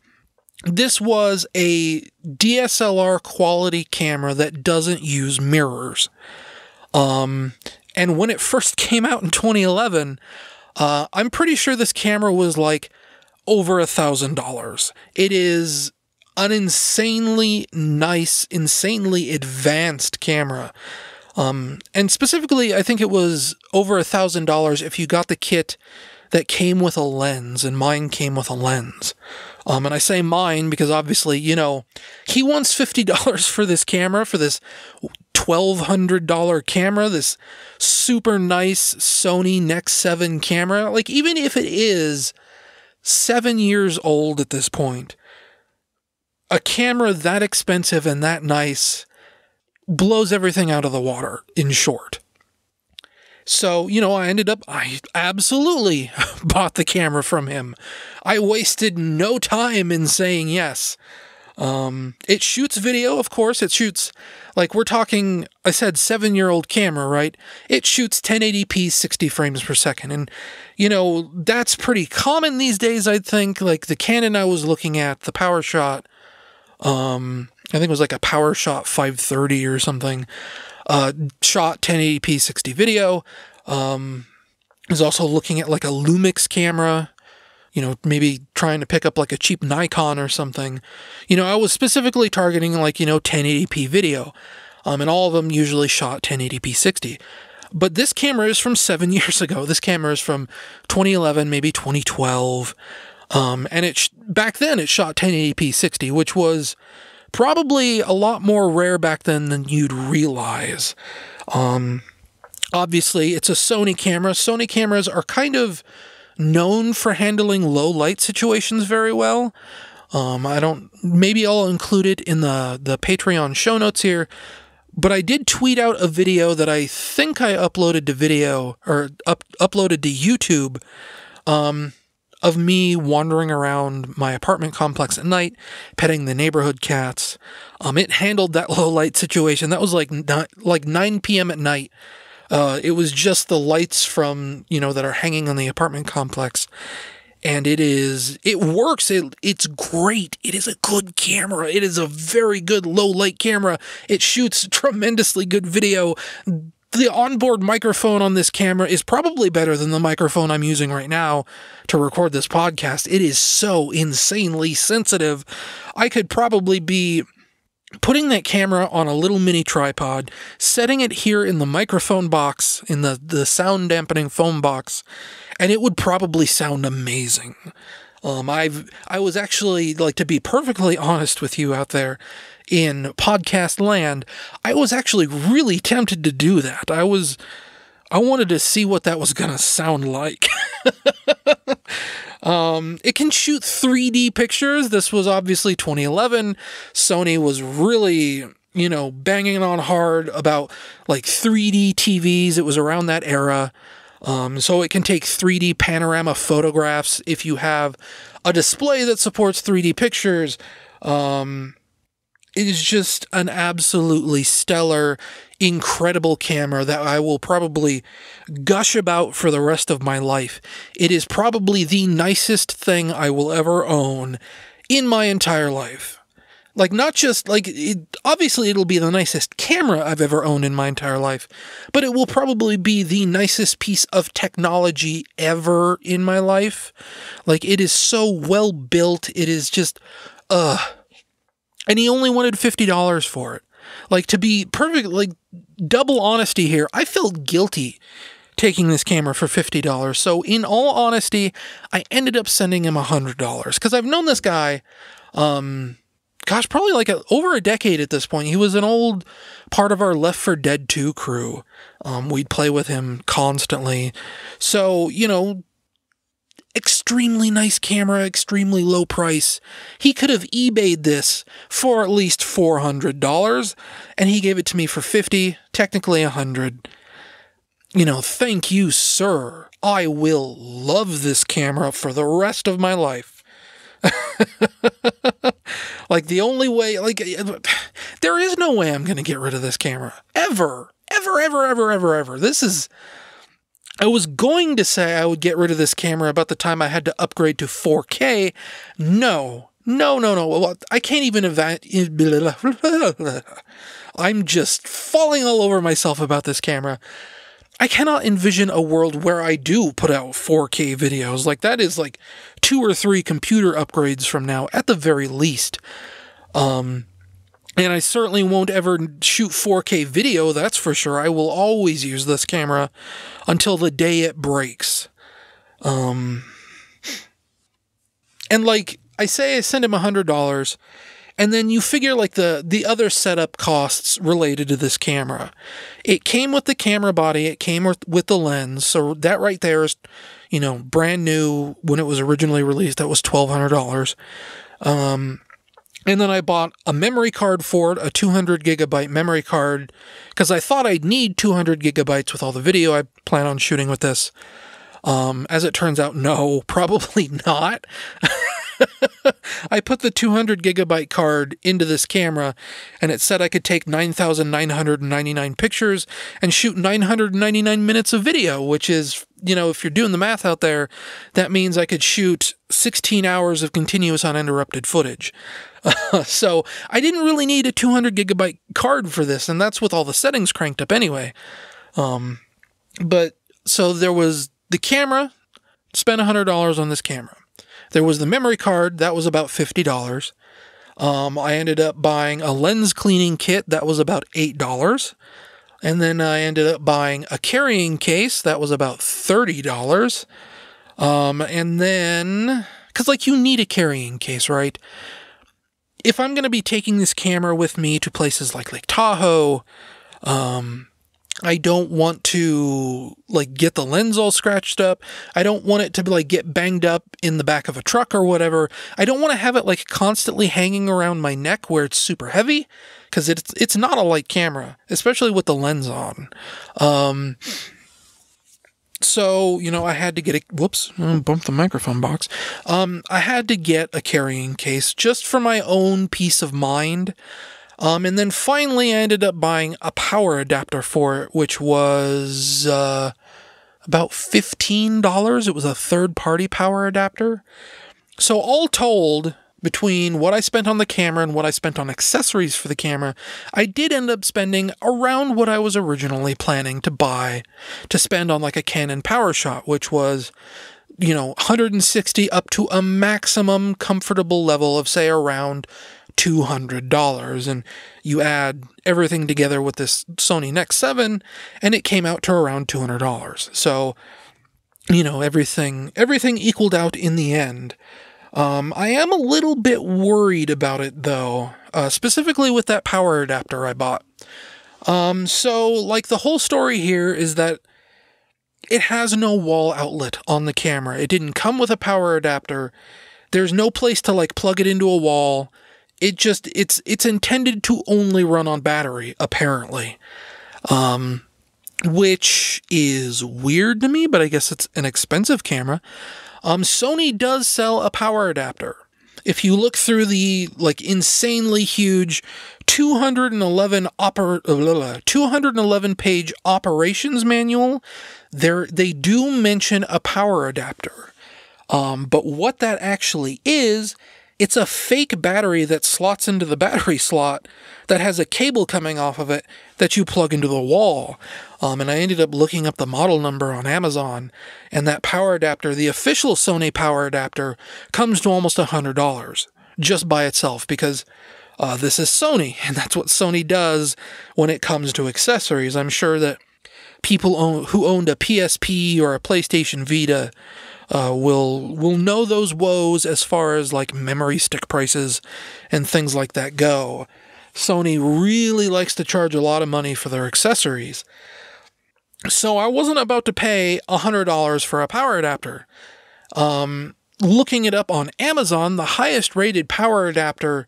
this was a DSLR quality camera that doesn't use mirrors. And when it first came out in 2011, I'm pretty sure this camera was like over $1,000. It is an insanely nice, insanely advanced camera. And specifically, I think it was over $1,000 if you got the kit that came with a lens, and mine came with a lens. And I say mine because obviously, he wants $50 for this camera, for this $1,200 camera, this super nice Sony Nex 7 camera. Like, even if it is 7 years old at this point, a camera that expensive and that nice blows everything out of the water, in short. So, I absolutely bought the camera from him. I wasted no time in saying yes. It shoots video, of course. It shoots, like, we're talking, I said 7-year-old camera, right? It shoots 1080p 60 frames per second. And, you know, that's pretty common these days, I think. Like, the Canon I was looking at, the PowerShot, I think it was like a PowerShot 530 or something, shot 1080p 60 video. I was also looking at like a Lumix camera, you know, maybe trying to pick up like a cheap Nikon or something. You know, I was specifically targeting like, you know, 1080p video. And all of them usually shot 1080p 60. But this camera is from 7 years ago. This camera is from 2011, maybe 2012. And back then it shot 1080p 60, which was probably a lot more rare back then than you'd realize. Obviously, it's a Sony camera. Sony cameras are kind of known for handling low light situations very well. Maybe I'll include it in the Patreon show notes here, but I did tweet out a video that I think I uploaded to YouTube, of me wandering around my apartment complex at night, petting the neighborhood cats. It handled that low light situation. That was like 9 p.m. at night. It was just the lights from, you know, that are hanging on the apartment complex. And it works. It's great. It is a good camera. It is a very good low light camera. It shoots tremendously good video. The onboard microphone on this camera is probably better than the microphone I'm using right now to record this podcast. It is so insanely sensitive. I could probably be putting that camera on a little mini tripod, setting it here in the microphone box, in the sound dampening foam box, and it would probably sound amazing. I was actually, like, to be perfectly honest with you out there in podcast land, I was actually really tempted to do that. I wanted to see what that was gonna sound like. It can shoot 3D pictures. This was obviously 2011. Sony was really, you know, banging on hard about like 3D TVs. It was around that era. So it can take 3D panorama photographs if you have a display that supports 3D pictures. It is just an absolutely stellar, incredible camera that I will probably gush about for the rest of my life. It is probably the nicest thing I will ever own in my entire life. Like, not just, like, obviously it'll be the nicest camera I've ever owned in my entire life, but it will probably be the nicest piece of technology ever in my life. Like, it is so well built. It is just, and he only wanted $50 for it. Like, to be perfect, like, double honesty here, I felt guilty taking this camera for $50. So, in all honesty, I ended up sending him $100. Because I've known this guy, gosh, probably like over a decade at this point. He was an old part of our Left 4 Dead 2 crew. We'd play with him constantly. So, you know, extremely nice camera, extremely low price. He could have eBayed this for at least $400, and he gave it to me for $50, technically $100. You know, thank you, sir. I will love this camera for the rest of my life. Like, the only way, like, there is no way I'm going to get rid of this camera. Ever. This is... I was going to say I would get rid of this camera about the time I had to upgrade to 4K. No. Well, I can't even I'm just falling all over myself about this camera. I cannot envision a world where I do put out 4K videos. Like, that is like 2 or 3 computer upgrades from now, at the very least. And I certainly won't ever shoot 4K video, that's for sure. I will always use this camera until the day it breaks. And like, I say I send him $100, and then you figure like the other setup costs related to this camera. It came with the camera body, it came with the lens, so that right there is, you know, brand new. When it was originally released, that was $1,200. And then I bought a memory card for it, a 200 gigabyte memory card, because I thought I'd need 200 gigabytes with all the video I plan on shooting with this. As it turns out, no, probably not. I put the 200 gigabyte card into this camera, and it said I could take 9,999 pictures and shoot 999 minutes of video, which is, if you're doing the math out there, that means I could shoot 16 hours of continuous uninterrupted footage. So I didn't really need a 200 gigabyte card for this, and that's with all the settings cranked up anyway. But so there was the camera, spent $100 on this camera. There was the memory card, that was about $50. I ended up buying a lens cleaning kit, that was about $8. And then I ended up buying a carrying case, that was about $30. And then, because you need a carrying case, right? If I'm going to be taking this camera with me to places like Lake Tahoe, I don't want to get the lens all scratched up. I don't want it to get banged up in the back of a truck or whatever. I don't want to have it constantly hanging around my neck where it's super heavy, because it's not a light camera, especially with the lens on. So, I had to get whoops, I bumped the microphone box. I had to get a carrying case just for my own peace of mind. And then finally I ended up buying a power adapter for it, which was about $15. It was a third-party power adapter. So all told, between what I spent on the camera and what I spent on accessories for the camera, I did end up spending around what I was originally planning to spend on a Canon PowerShot, which was, 160 up to a maximum comfortable level of, say, around $200. And you add everything together with this Sony Nex 7, and it came out to around $200. So, everything equaled out in the end. I am a little bit worried about it, though, specifically with that power adapter I bought. So, the whole story here is that it has no wall outlet on the camera. It didn't come with a power adapter. There's no place to, plug it into a wall. It's intended to only run on battery, apparently. Which is weird to me, but I guess it's an expensive camera. Sony does sell a power adapter. If you look through the insanely huge 211 page operations manual, they do mention a power adapter. But what that actually is, it's a fake battery that slots into the battery slot that has a cable coming off of it that you plug into the wall. And I ended up looking up the model number on Amazon, and that power adapter, the official Sony power adapter, comes to almost $100 just by itself, because this is Sony, and that's what Sony does when it comes to accessories. I'm sure that people who owned a PSP or a PlayStation Vita will know those woes as far as memory stick prices and things like that go. Sony really likes to charge a lot of money for their accessories. So I wasn't about to pay $100 for a power adapter. Looking it up on Amazon, the highest rated power adapter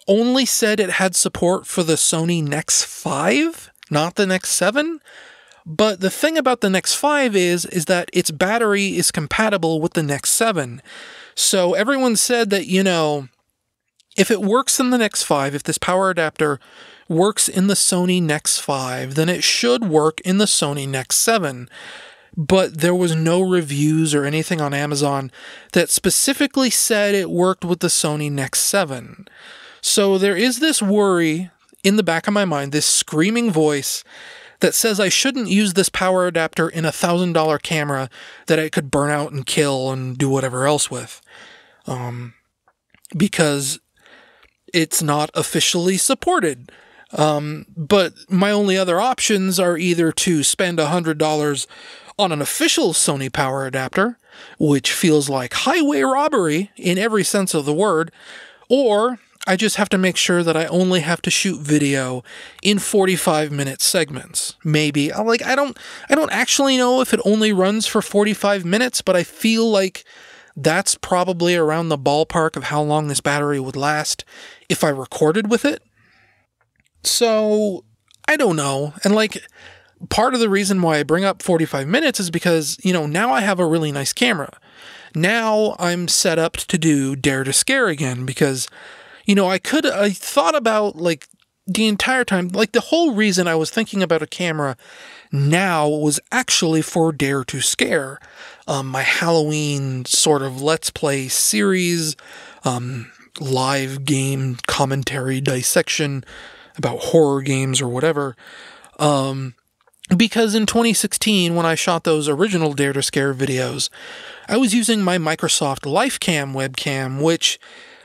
only said it had support for the Sony Nex 5, not the Nex 7. But the thing about the Nex 5 is that its battery is compatible with the Nex 7. So everyone said that, if it works in the Nex 5, if this power adapter works in the Sony Nex 5, then it should work in the Sony Nex 7. But there was no reviews or anything on Amazon that specifically said it worked with the Sony Nex 7. So there is this worry in the back of my mind, this screaming voice that says I shouldn't use this power adapter in a $1,000 camera that I could burn out and kill and do whatever else with. Because it's not officially supported. But my only other options are either to spend $100 on an official Sony power adapter, which feels like highway robbery in every sense of the word, or I just have to make sure that I only have to shoot video in 45-minute segments. Maybe. I don't actually know if it only runs for 45 minutes, but I feel like that's probably around the ballpark of how long this battery would last if I recorded with it. So, I don't know. And part of the reason why I bring up 45 minutes is because, now I have a really nice camera. Now I'm set up to do Dare to Scare again because, I thought about, like, the entire time, like, the whole reason I was thinking about a camera now was actually for Dare to Scare. My Halloween sort of Let's Play series, live game commentary dissection about horror games or whatever. Because in 2016, when I shot those original Dare to Scare videos, I was using my Microsoft LifeCam webcam, which,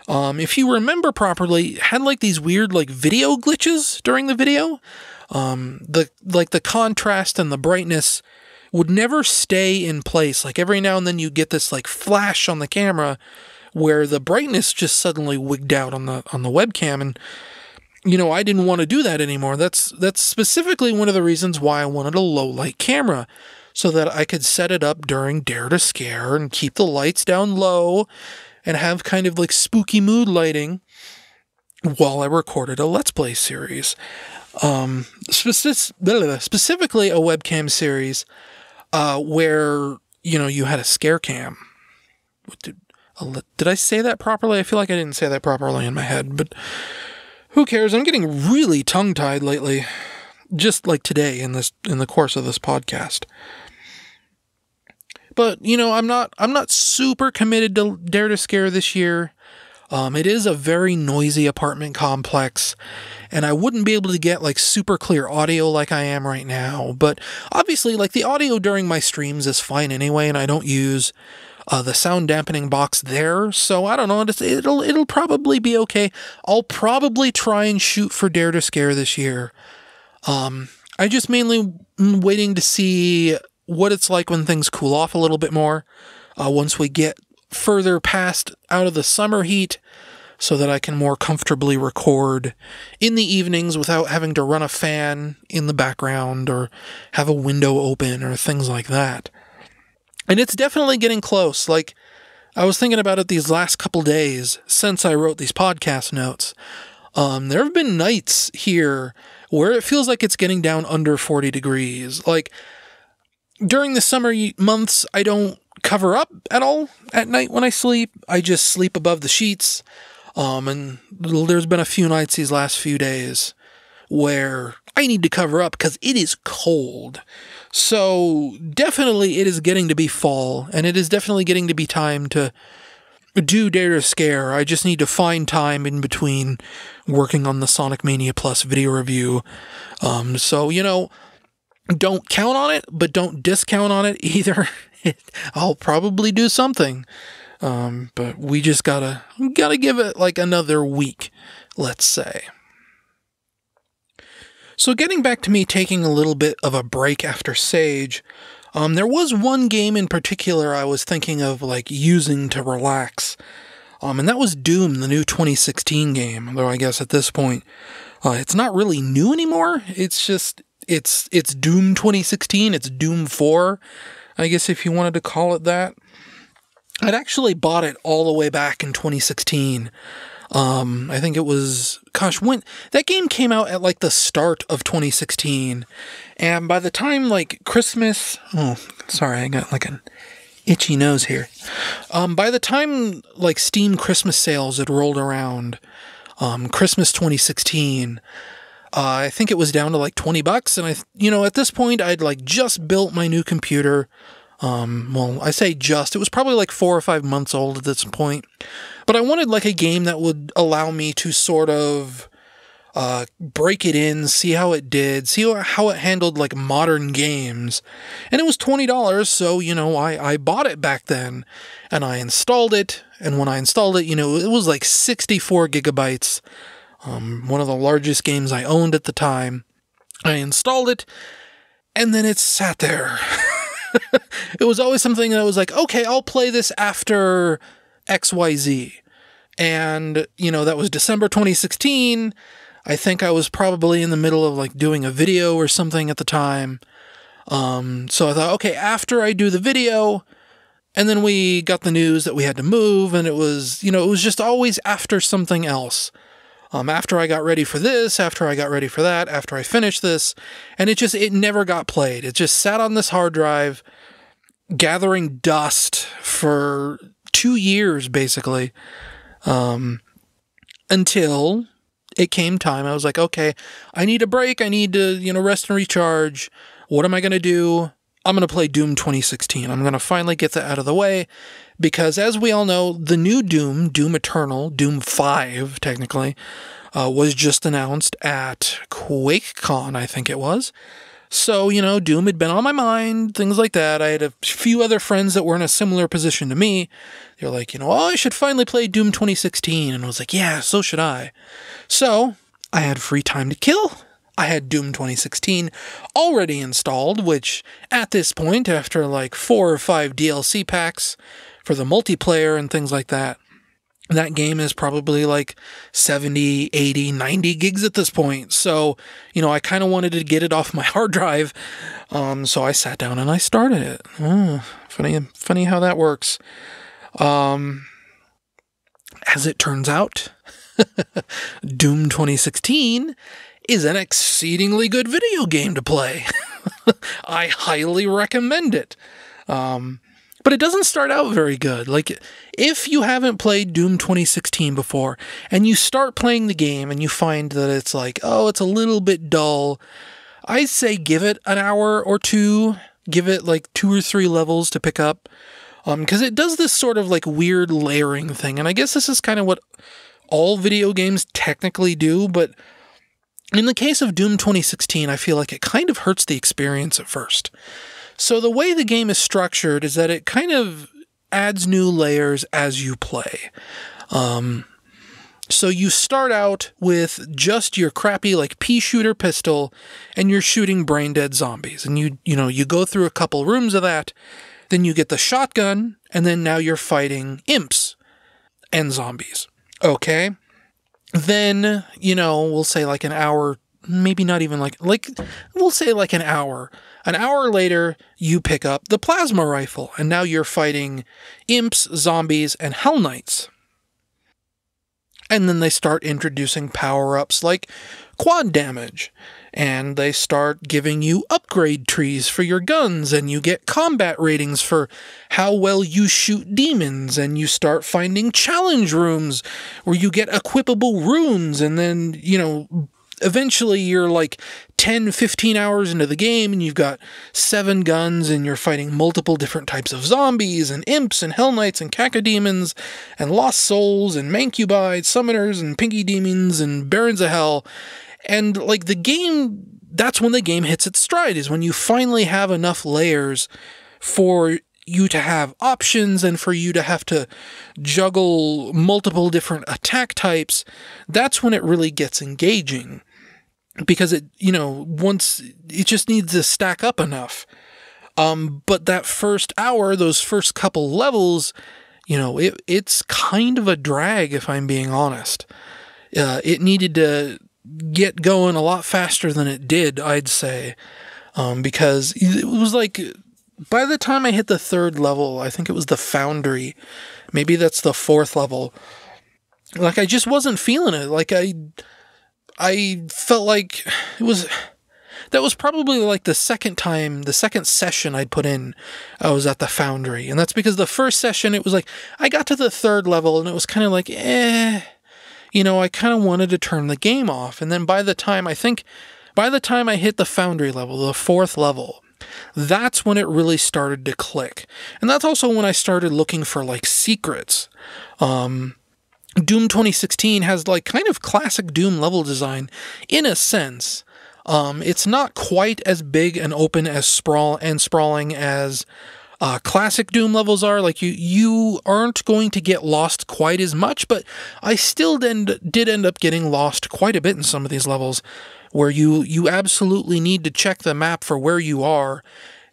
if you remember properly, had like these weird like video glitches during the video. The contrast and the brightness would never stay in place. Like every now and then you get this like flash on the camera where the brightness just suddenly wigged out on the webcam, and I didn't want to do that anymore. That's specifically one of the reasons why I wanted a low light camera, so that I could set it up during Dare to Scare and keep the lights down low and have kind of like spooky mood lighting while I recorded a Let's Play series. Specifically a webcam series where, you had a scare cam. Did I say that properly? I feel like I didn't say that properly in my head, but who cares? I'm getting really tongue-tied lately, just like today in the course of this podcast. But, I'm not super committed to Dare to Scare this year. It is a very noisy apartment complex, and I wouldn't be able to get like super clear audio like I am right now. But obviously, like, the audio during my streams is fine anyway, and I don't use the sound dampening box there, so I don't know. It'll probably be okay. I'll probably try and shoot for Dare to Scare this year. I just mainly am waiting to see what it's like when things cool off a little bit more. Once we get further past out of the summer heat, so that I can more comfortably record in the evenings without having to run a fan in the background or have a window open or things like that. And it's definitely getting close. Like, I was thinking about it these last couple days since I wrote these podcast notes. There have been nights here where it feels like it's getting down under 40 degrees. Like, during the summer months, I don't cover up at all at night when I sleep. I just sleep above the sheets. And there's been a few nights these last few days where I need to cover up because it is cold. So definitely it is getting to be fall, and it is definitely getting to be time to do Dare to Scare. I just need to find time in between working on the Sonic Mania Plus video review. So, don't count on it, but don't discount on it either. I'll probably do something. But we just gotta give it like another week, let's say. So getting back to me taking a little bit of a break after Sage, there was one game in particular I was thinking of like using to relax, and that was Doom, the new 2016 game. Though I guess at this point, it's not really new anymore. It's just it's Doom 2016. It's Doom 4, I guess if you wanted to call it that. I'd actually bought it all the way back in 2016. I think it was, when that game came out at like the start of 2016. And by the time like Christmas, I got like an itchy nose here. By the time like Steam Christmas sales had rolled around, Christmas 2016, I think it was down to like $20. And at this point I'd like just built my new computer. I say just, it was probably like 4 or 5 months old at this point, but I wanted like a game that would allow me to sort of, break it in, see how it did, see how it handled like modern games. And it was $20. So, I bought it back then and I installed it. And when I installed it, it was like 64 gigabytes. One of the largest games I owned at the time. I installed it and then it sat there. It was always something that was like, okay, I'll play this after XYZ. And, that was December 2016. I think I was probably in the middle of like doing a video or something at the time. So I thought, okay, after I do the video, and then we got the news that we had to move, and it was, it was just always after something else. After I got ready for this, after I got ready for that, after I finished this, and it never got played. It just sat on this hard drive, gathering dust for 2 years, basically, until it came time. I was like, okay, I need a break. I need to, rest and recharge. What am I going to do? I'm going to play Doom 2016. I'm going to finally get that out of the way because, as we all know, the new Doom, Doom Eternal, Doom 5, technically, was just announced at QuakeCon, I think it was. So, Doom had been on my mind, things like that. I had a few other friends that were in a similar position to me. They're like, I should finally play Doom 2016. And I was like, yeah, so should I. So, I had free time to kill. I had Doom 2016 already installed, which at this point, after like 4 or 5 DLC packs for the multiplayer and things like that, that game is probably like 70, 80, 90 gigs at this point. So, I kind of wanted to get it off my hard drive. So I sat down and I started it. Funny how that works. As it turns out, Doom 2016 is an exceedingly good video game to play. I highly recommend it. But it doesn't start out very good. Like, if you haven't played Doom 2016 before, and you start playing the game and you find that it's like, it's a little bit dull, I'd say give it an hour or two. Give it like 2 or 3 levels to pick up. Because it does this sort of like weird layering thing. And I guess this is kind of what all video games technically do, but in the case of Doom 2016, I feel like it kind of hurts the experience at first. So the way the game is structured is that it kind of adds new layers as you play. So you start out with just your crappy like pea shooter pistol and you're shooting brain dead zombies. And you go through a couple rooms of that, then you get the shotgun, and then now you're fighting imps and zombies. Okay? Then, we'll say like an hour, maybe not even we'll say like an hour. An hour later, you pick up the plasma rifle, and now you're fighting imps, zombies, and Hell Knights. And then they start introducing power-ups like quad damage, and they start giving you upgrade trees for your guns, and you get combat ratings for how well you shoot demons, and you start finding challenge rooms where you get equipable runes, and then, eventually you're like 10, 15 hours into the game and you've got 7 guns and you're fighting multiple different types of zombies and imps and Hell Knights and cacodemons and lost souls and mancubi, summoners and pinky demons and barons of hell. And like the game, that's when the game hits its stride, is when you finally have enough layers for you to have options and for you to have to juggle multiple different attack types. That's when it really gets engaging. Because once it just needs to stack up enough. But that first hour, those first couple levels, it's kind of a drag, if I'm being honest. It needed to get going a lot faster than it did, I'd say. Because it was like, by the time I hit the 3rd level, I think it was the Foundry, maybe that's the 4th level, like I just wasn't feeling it. Like I felt like that was probably like the second session I'd put in, I was at the Foundry. And that's because the first session, it was like, I got to the 3rd level and it was kind of like, I kind of wanted to turn the game off. And then by the time I hit the Foundry level, the 4th level, that's when it really started to click. And that's also when I started looking for like secrets. Doom 2016 has like kind of classic Doom level design in a sense. It's not quite as big and open as sprawling as classic Doom levels are. Like you aren't going to get lost quite as much, but I still did end up getting lost quite a bit in some of these levels where you absolutely need to check the map for where you are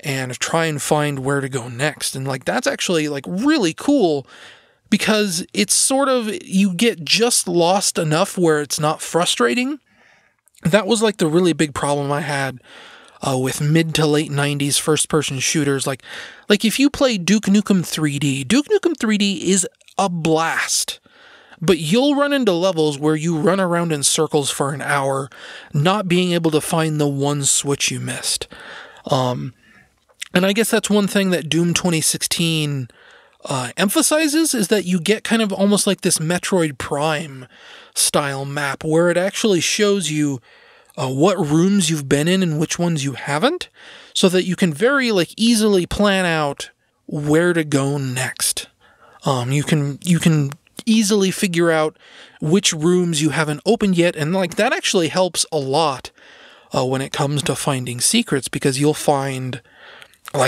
and try and find where to go next. And like that's actually like really cool, because it's sort of, you get just lost enough where it's not frustrating. That was like the really big problem I had with mid to late 90s first-person shooters. Like if you play Duke Nukem 3D, Duke Nukem 3D is a blast. But you'll run into levels where you run around in circles for an hour, not being able to find the one switch you missed. And I guess that's one thing that Doom 2016 emphasizes, is that you get kind of almost like this Metroid Prime style map where it actually shows you what rooms you've been in and which ones you haven't, so that you can very easily plan out where to go next. You can easily figure out which rooms you haven't opened yet, and that actually helps a lot when it comes to finding secrets, because you'll find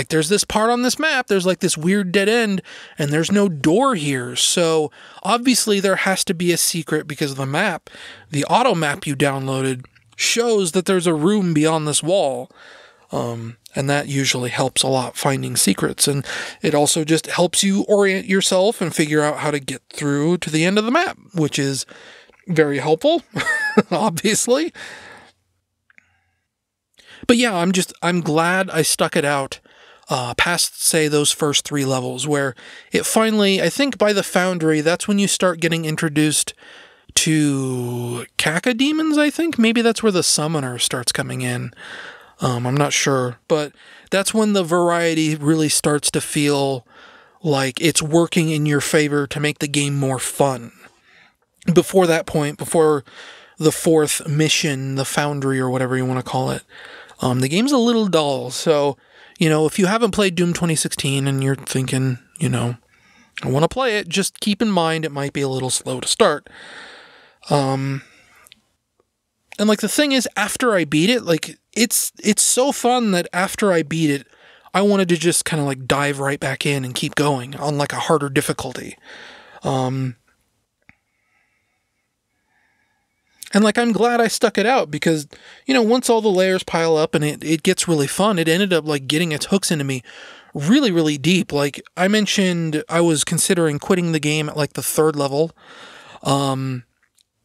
there's this part on this map, there's this weird dead end, and there's no door here. So obviously there has to be a secret, because the map, the auto map you downloaded, shows that there's a room beyond this wall. And that usually helps a lot finding secrets. And it also just helps you orient yourself and figure out how to get through to the end of the map, which is very helpful, obviously. But yeah, I'm glad I stuck it out past, say, those first 3 levels, where it finally, I think by the Foundry, that's when you start getting introduced to cacodemons, I think. Maybe that's where the summoner starts coming in. I'm not sure, but that's when the variety really starts to feel like it's working in your favor to make the game more fun. Before that point, before the 4th mission, the Foundry or whatever you want to call it, the game's a little dull. So, if you haven't played Doom 2016 and you're thinking, I want to play it, just keep in mind it might be a little slow to start. And the thing is, after I beat it, it's so fun that after I beat it, I wanted to just kind of dive right back in and keep going on a harder difficulty. And I'm glad I stuck it out, because, once all the layers pile up and it gets really fun, it ended up getting its hooks into me really, really deep. I mentioned, I was considering quitting the game at the 3rd level.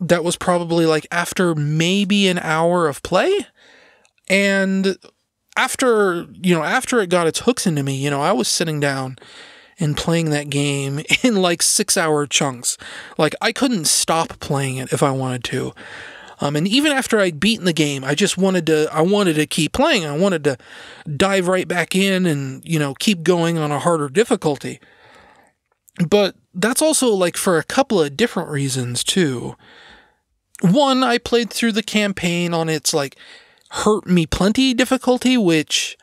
That was probably after maybe an hour of play. And after it got its hooks into me, I was sitting down and playing that game in 6-hour chunks. I couldn't stop playing it if I wanted to. And even after I'd beaten the game, I wanted to keep playing. I wanted to dive right back in and, keep going on a harder difficulty. But that's also for a couple of different reasons too. One, I played through the campaign on its hurt me plenty difficulty, which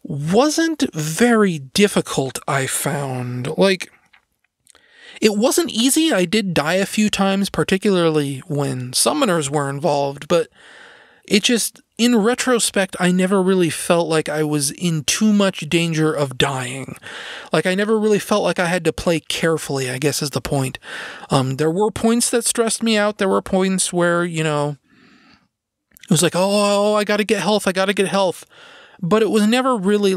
wasn't very difficult, I found. It wasn't easy. I did die a few times, particularly when summoners were involved, but it just, in retrospect, I never really felt like I was in too much danger of dying. I never really felt like I had to play carefully, I guess is the point. There were points that stressed me out. There were points where, it was oh, I gotta get health. But it was never really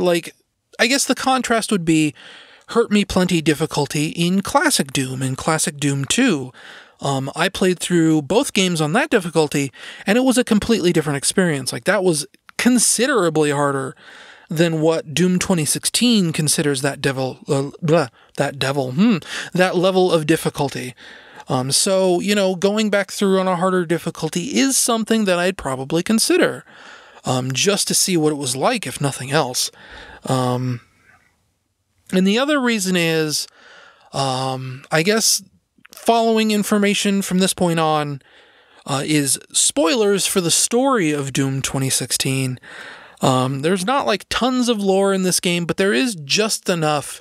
I guess the contrast would be hurt me plenty difficulty in Classic Doom and Classic Doom 2. I played through both games on that difficulty, and it was a completely different experience. That was considerably harder than what Doom 2016 considers that level of difficulty. So, going back through on a harder difficulty is something that I'd probably consider, just to see what it was like, if nothing else. And the other reason is, I guess, following information from this point on is spoilers for the story of Doom 2016. There's not tons of lore in this game, but there is just enough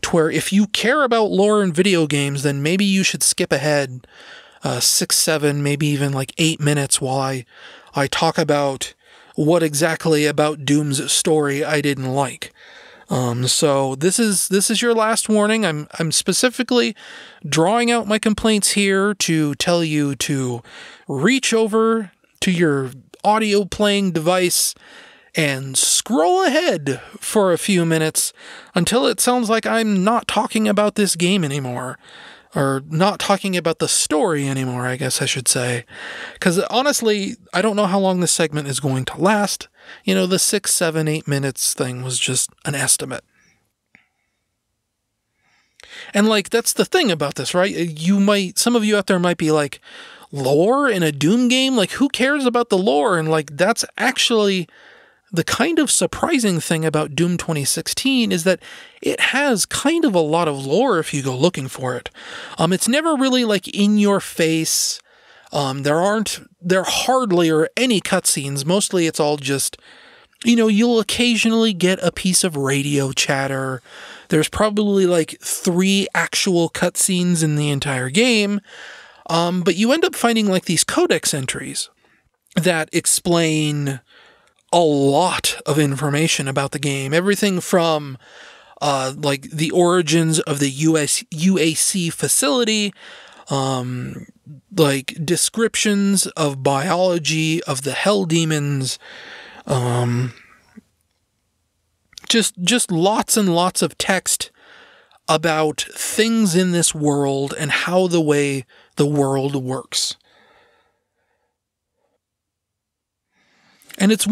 to where if you care about lore in video games, then maybe you should skip ahead 6, 7, maybe even 8 minutes while I talk about what exactly about Doom's story I didn't like. So this is your last warning. I'm specifically drawing out my complaints here to tell you to reach over to your audio playing device and scroll ahead for a few minutes until it sounds like I'm not talking about this game anymore, or not talking about the story anymore, I guess I should say. Because honestly, I don't know how long this segment is going to last. The 6, 7, 8 minutes thing was just an estimate. And that's the thing about this, right? Some of you out there might be lore in a Doom game? Who cares about the lore? And that's actually the kind of surprising thing about Doom 2016 is that it has kind of a lot of lore if you go looking for it. It's never really like in your face. There hardly are any cutscenes. Mostly it's all just, you'll occasionally get a piece of radio chatter. There's probably like 3 actual cutscenes in the entire game. But you end up finding like these codex entries that explain a lot of information about the game. Everything from like the origins of the UAC facility, like descriptions of biology of the hell demons, just lots and lots of text about things in this world and how the way the world works. And it's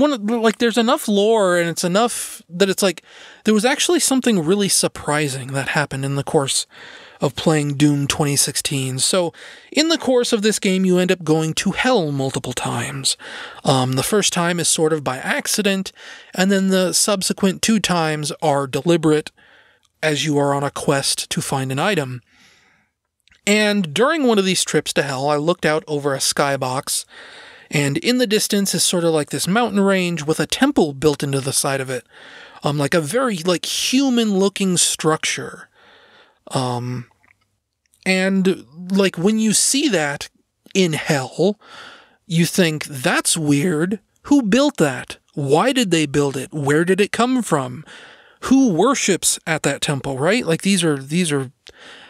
there's enough lore and it's enough that it's like, there was actually something really surprising that happened in the course of playing Doom 2016. So in the course of this game, you end up going to hell multiple times. The first time is sort of by accident, and then the subsequent 2 times are deliberate as you are on a quest to find an item. And during one of these trips to hell, I looked out over a skybox, and in the distance is sort of like this mountain range with a temple built into the side of it. Like a very like human-looking structure. And like when you see that in hell, you think, that's weird. Who built that? Why did they build it? Where did it come from? Who worships at that temple, right? Like these are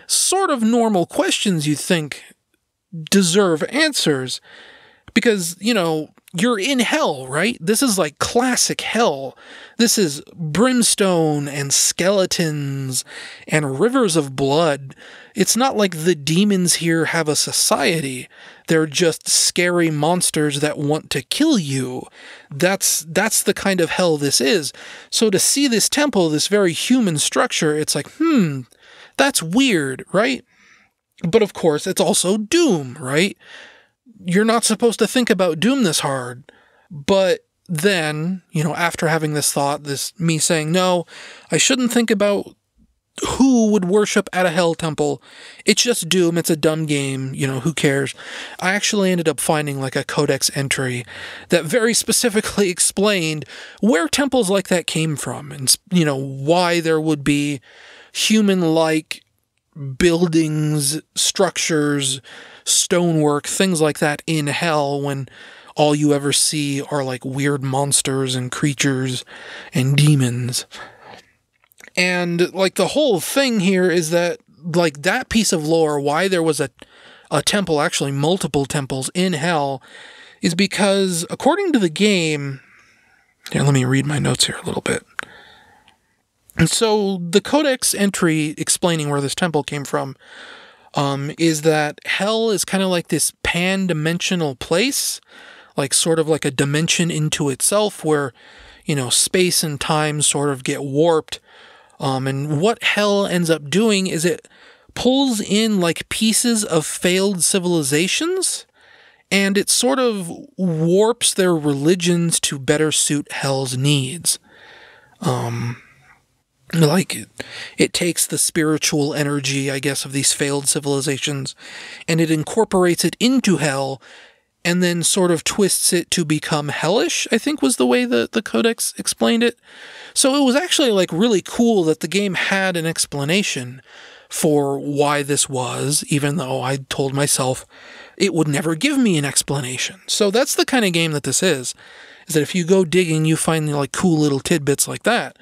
sort of normal questions you think deserve answers. Because, you're in hell, right? This is like classic hell. This is brimstone and skeletons and rivers of blood. It's not like the demons here have a society. They're just scary monsters that want to kill you. That's the kind of hell this is. So to see this temple, this very human structure, it's like, that's weird, right? But of course, it's also Doom, right? You're not supposed to think about Doom this hard. But then, after having this thought, me saying, no, I shouldn't think about who would worship at a hell temple. It's just Doom. It's a dumb game. Who cares? I actually ended up finding like a codex entry that very specifically explained where temples like that came from and, why there would be human-like buildings, structures, stonework, things like that in hell when all you ever see are like weird monsters and creatures and demons. And like the whole thing here is that like that piece of lore, why there was a temple, actually multiple temples in hell, is because according to the game, here, let me read my notes here a little bit. And so the codex entry explaining where this temple came from is that hell is kind of like this pan-dimensional place, like sort of like a dimension into itself where, space and time sort of get warped. And what hell ends up doing is it pulls in like pieces of failed civilizations, and it sort of warps their religions to better suit hell's needs. Like, it takes the spiritual energy, I guess, of these failed civilizations, and it incorporates it into hell, and then sort of twists it to become hellish, I think was the way the codex explained it. So it was actually, like, really cool that the game had an explanation for why this was, even though I told myself it would never give me an explanation. So that's the kind of game that this is that if you go digging, you find, like, cool little tidbits like that.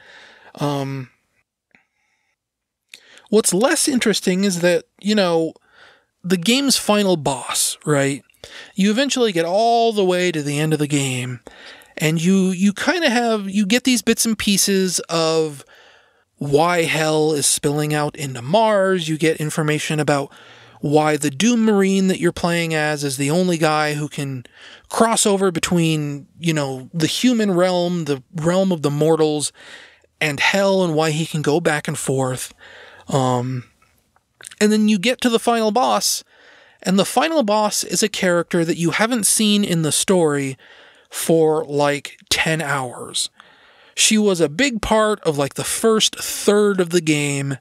What's less interesting is that, the game's final boss, right? You eventually get all the way to the end of the game, and you kind of you get these bits and pieces of why hell is spilling out into Mars. You get information about why the Doom Marine that you're playing as is the only guy who can cross over between, the human realm, the realm of the mortals, and hell, and why he can go back and forth. And then you get to the final boss, and the final boss is a character that you haven't seen in the story for like 10 hours. She was a big part of like the first third of the game,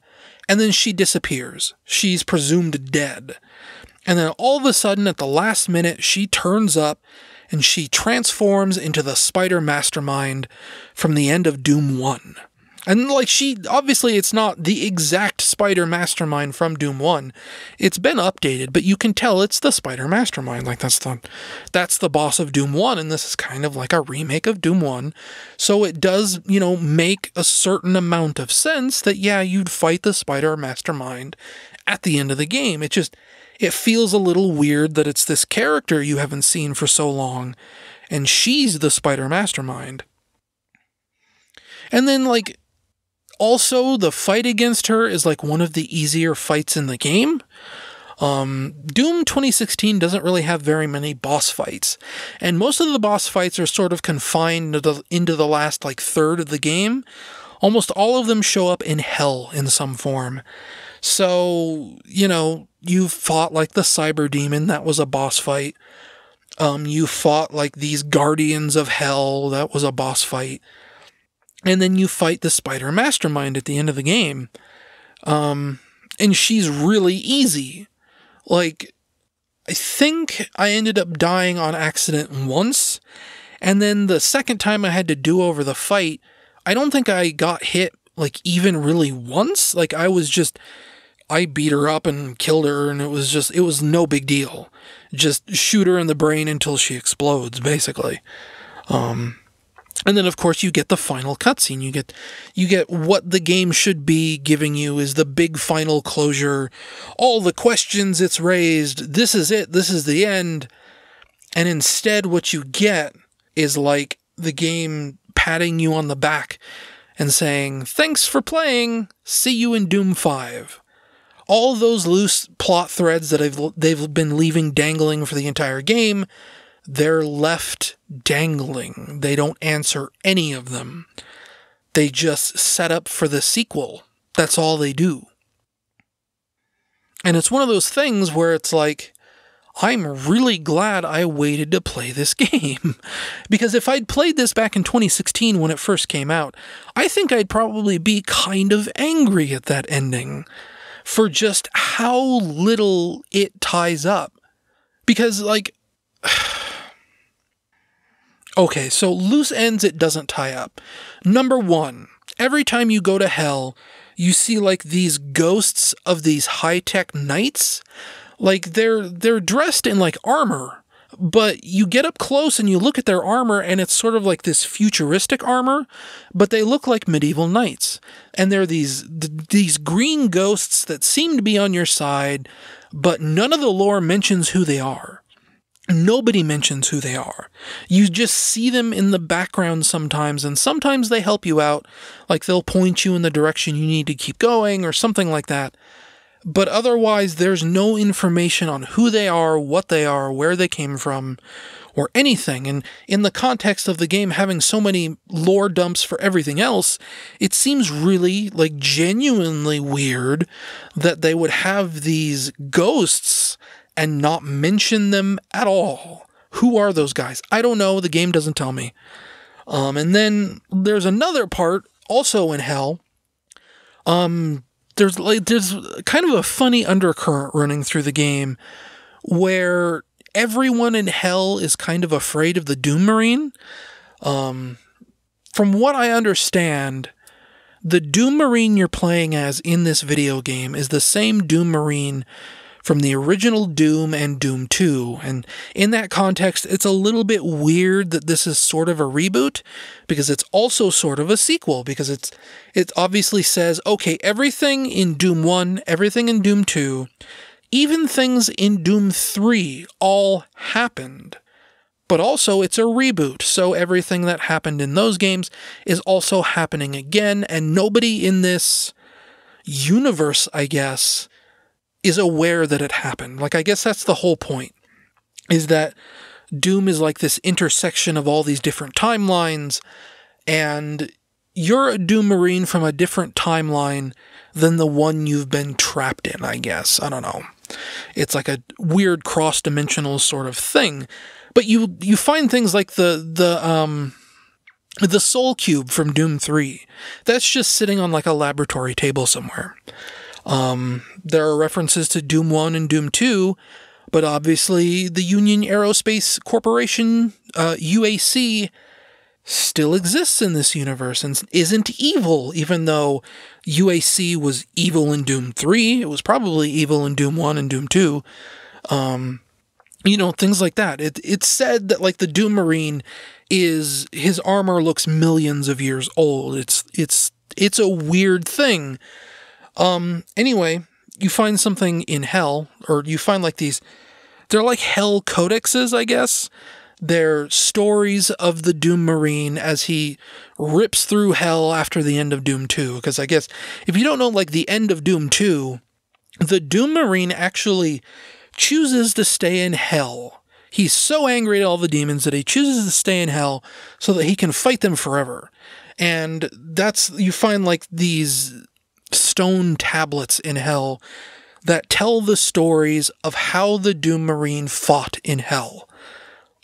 and then she disappears. She's presumed dead. And then all of a sudden, at the last minute, she turns up and she transforms into the spider mastermind from the end of Doom 1. And like obviously it's not the exact spider mastermind from Doom 1. It's been updated, but you can tell it's the spider mastermind. Like that's the boss of Doom 1, and this is kind of like a remake of Doom 1. So it does, make a certain amount of sense that, yeah, you'd fight the spider mastermind at the end of the game. It feels a little weird that it's this character you haven't seen for so long, and she's the spider mastermind. And then, like, also, the fight against her is like one of the easier fights in the game. Doom 2016 doesn't really have very many boss fights, and most of the boss fights are sort of confined into the last like third of the game. Almost all of them show up in hell in some form. So, you fought like the cyber demon, that was a boss fight. You fought like these guardians of hell, that was a boss fight. And then you fight the spider mastermind at the end of the game. And she's really easy. Like, I think I ended up dying on accident once. And then the second time I had to do over the fight, I don't think I got hit, like, even really once. Like, I beat her up and killed her, and it was no big deal. Just shoot her in the brain until she explodes, basically. And then, of course, you get the final cutscene. You get what the game should be giving you is the big final closure. All the questions it's raised. This is it. This is the end. And instead, what you get is like the game patting you on the back and saying, "Thanks for playing. See you in Doom 5." All those loose plot threads that they've been leaving dangling for the entire game, they're left dangling. They don't answer any of them. They just set up for the sequel. That's all they do. And it's one of those things where it's like, I'm really glad I waited to play this game. Because if I'd played this back in 2016 when it first came out, I think I'd probably be kind of angry at that ending for just how little it ties up. Because, like... Okay, so loose ends it doesn't tie up. Number one, every time you go to hell, you see like these ghosts of these high-tech knights. Like they're dressed in like armor, but you get up close and you look at their armor and it's sort of like this futuristic armor, but they look like medieval knights. And they're these green ghosts that seem to be on your side, but none of the lore mentions who they are. Nobody mentions who they are. You just see them in the background sometimes, and sometimes they help you out, like they'll point you in the direction you need to keep going or something like that. But otherwise, there's no information on who they are, what they are, where they came from, or anything. And in the context of the game having so many lore dumps for everything else, it seems really, like, genuinely weird that they would have these ghosts and not mention them at all. Who are those guys? I don't know. The game doesn't tell me. And then there's another part, also in hell. There's kind of a funny undercurrent running through the game where everyone in hell is kind of afraid of the Doom Marine. From what I understand, the Doom Marine you're playing as in this video game is the same Doom Marine from the original Doom and Doom 2. And in that context, it's a little bit weird that this is sort of a reboot, because it's also sort of a sequel, because it obviously says, okay, everything in Doom 1, everything in Doom 2, even things in Doom 3 all happened. But also it's a reboot, so everything that happened in those games is also happening again, and nobody in this universe, I guess, is aware that it happened. Like, I guess that's the whole point, is that Doom is like this intersection of all these different timelines, and you're a Doom Marine from a different timeline than the one you've been trapped in, I guess. I don't know. It's like a weird cross-dimensional sort of thing. But you find things like the The Soul Cube from Doom 3. That's just sitting on like a laboratory table somewhere. There are references to Doom 1 and Doom 2, but obviously the Union Aerospace Corporation, UAC, still exists in this universe and isn't evil, even though UAC was evil in Doom 3. It was probably evil in Doom 1 and Doom 2. Things like that. It's said that like the Doom Marine his armor looks millions of years old. It's a weird thing. Anyway, you find something in Hell, or you find like they're like Hell codexes, I guess. They're stories of the Doom Marine as he rips through Hell after the end of Doom 2. Because I guess, if you don't know, like the end of Doom 2, the Doom Marine actually chooses to stay in Hell. He's so angry at all the demons that he chooses to stay in Hell so that he can fight them forever. And you find like these stone tablets in Hell that tell the stories of how the Doom Marine fought in Hell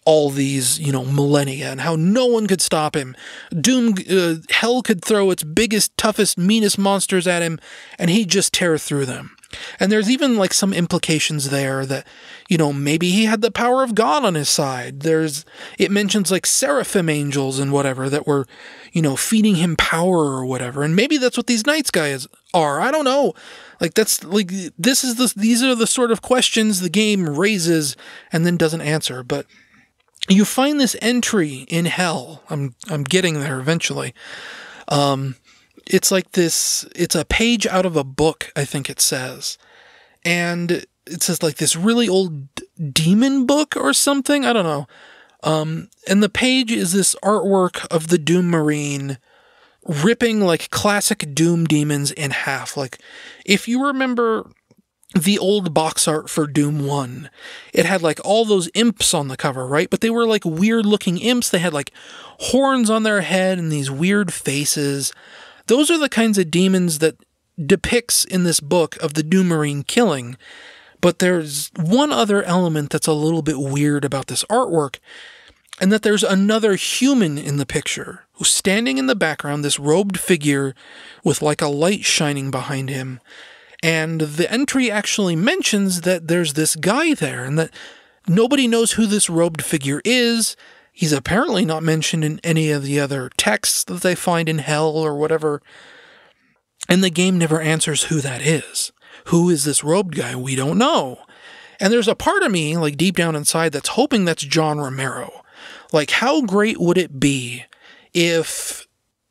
all these, millennia, and how no one could stop him. Hell could throw its biggest, toughest, meanest monsters at him, and he'd just tear through them. And there's even like some implications there that, maybe he had the power of God on his side. It mentions like seraphim angels and whatever that were, feeding him power or whatever. And maybe that's what these Knights guys are. I don't know. Like these are the sort of questions the game raises and then doesn't answer. But you find this entry in Hell. I'm getting there eventually. It's like this, it's a page out of a book, I think it says. And it says like this really old demon book or something. I don't know. And the page is this artwork of the Doom Marine ripping like classic Doom demons in half. Like if you remember the old box art for Doom 1, it had like all those imps on the cover, right? But they were like weird looking imps. They had like horns on their head and these weird faces. Those are the kinds of demons that depicts in this book of the Doom Marine killing. But there's one other element that's a little bit weird about this artwork, and that there's another human in the picture who's standing in the background, this robed figure with like a light shining behind him. And the entry actually mentions that there's this guy there and that nobody knows who this robed figure is. He's apparently not mentioned in any of the other texts that they find in Hell or whatever. And the game never answers who that is. Who is this robed guy? We don't know. And there's a part of me, like deep down inside, that's hoping that's John Romero. Like, how great would it be if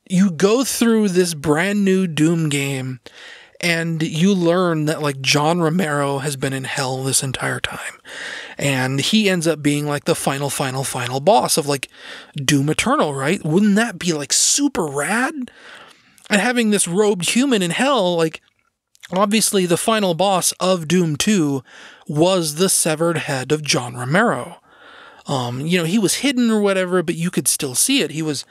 you go through this brand new Doom game and you learn that like John Romero has been in Hell this entire time. And he ends up being like the final boss of like Doom Eternal, right? Wouldn't that be like super rad? And having this robed human in Hell, like obviously the final boss of Doom 2 was the severed head of John Romero. He was hidden or whatever, but you could still see it. He was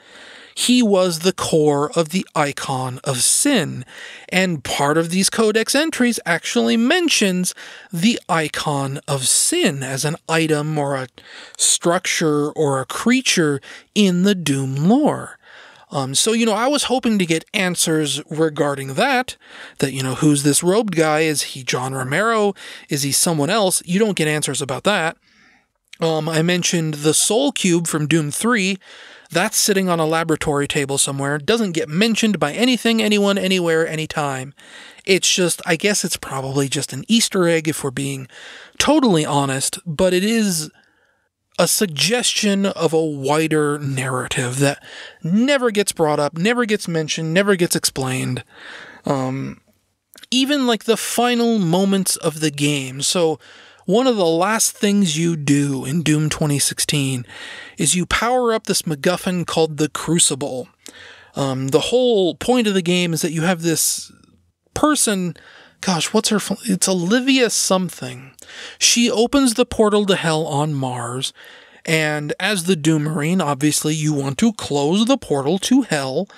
the core of the icon of sin. And part of these codex entries actually mentions the icon of sin as an item or a structure or a creature in the Doom lore. So I was hoping to get answers regarding that, who's this robed guy? Is he John Romero? Is he someone else? You don't get answers about that. I mentioned the Soul Cube from Doom 3. That's sitting on a laboratory table somewhere. It doesn't get mentioned by anything, anyone, anywhere, anytime. It's just, I guess it's probably just an Easter egg if we're being totally honest, but it is a suggestion of a wider narrative that never gets brought up, never gets mentioned, never gets explained. Even like the final moments of the game. So one of the last things you do in Doom 2016 is you power up this MacGuffin called the Crucible. The whole point of the game is that you have this person, gosh, what's her, it's Olivia something. She opens the portal to Hell on Mars, and as the Doom Marine, obviously you want to close the portal to Hell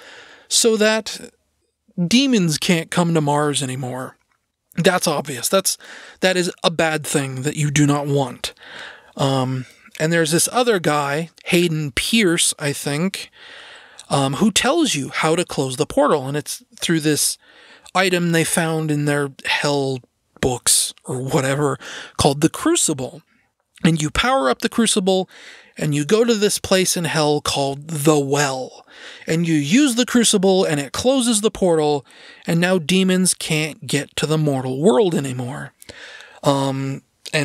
so that demons can't come to Mars anymore. That's obvious. That is a bad thing that you do not want. And there's this other guy, Hayden Pierce, I think. who tells you how to close the portal. And it's through this item they found in their hell books or whatever called the Crucible. And you power up the Crucible and you go to this place in hell called the Well. And you use the Crucible and it closes the portal, and now demons can't get to the mortal world anymore. And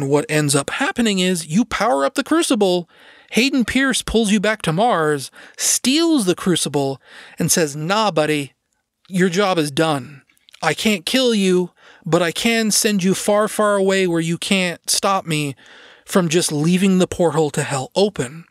what ends up happening is you power up the Crucible, Hayden Pierce pulls you back to Mars, steals the Crucible, and says, "Nah, buddy, your job is done. I can't kill you, but I can send you far, far away where you can't stop me from just leaving the portal to hell open."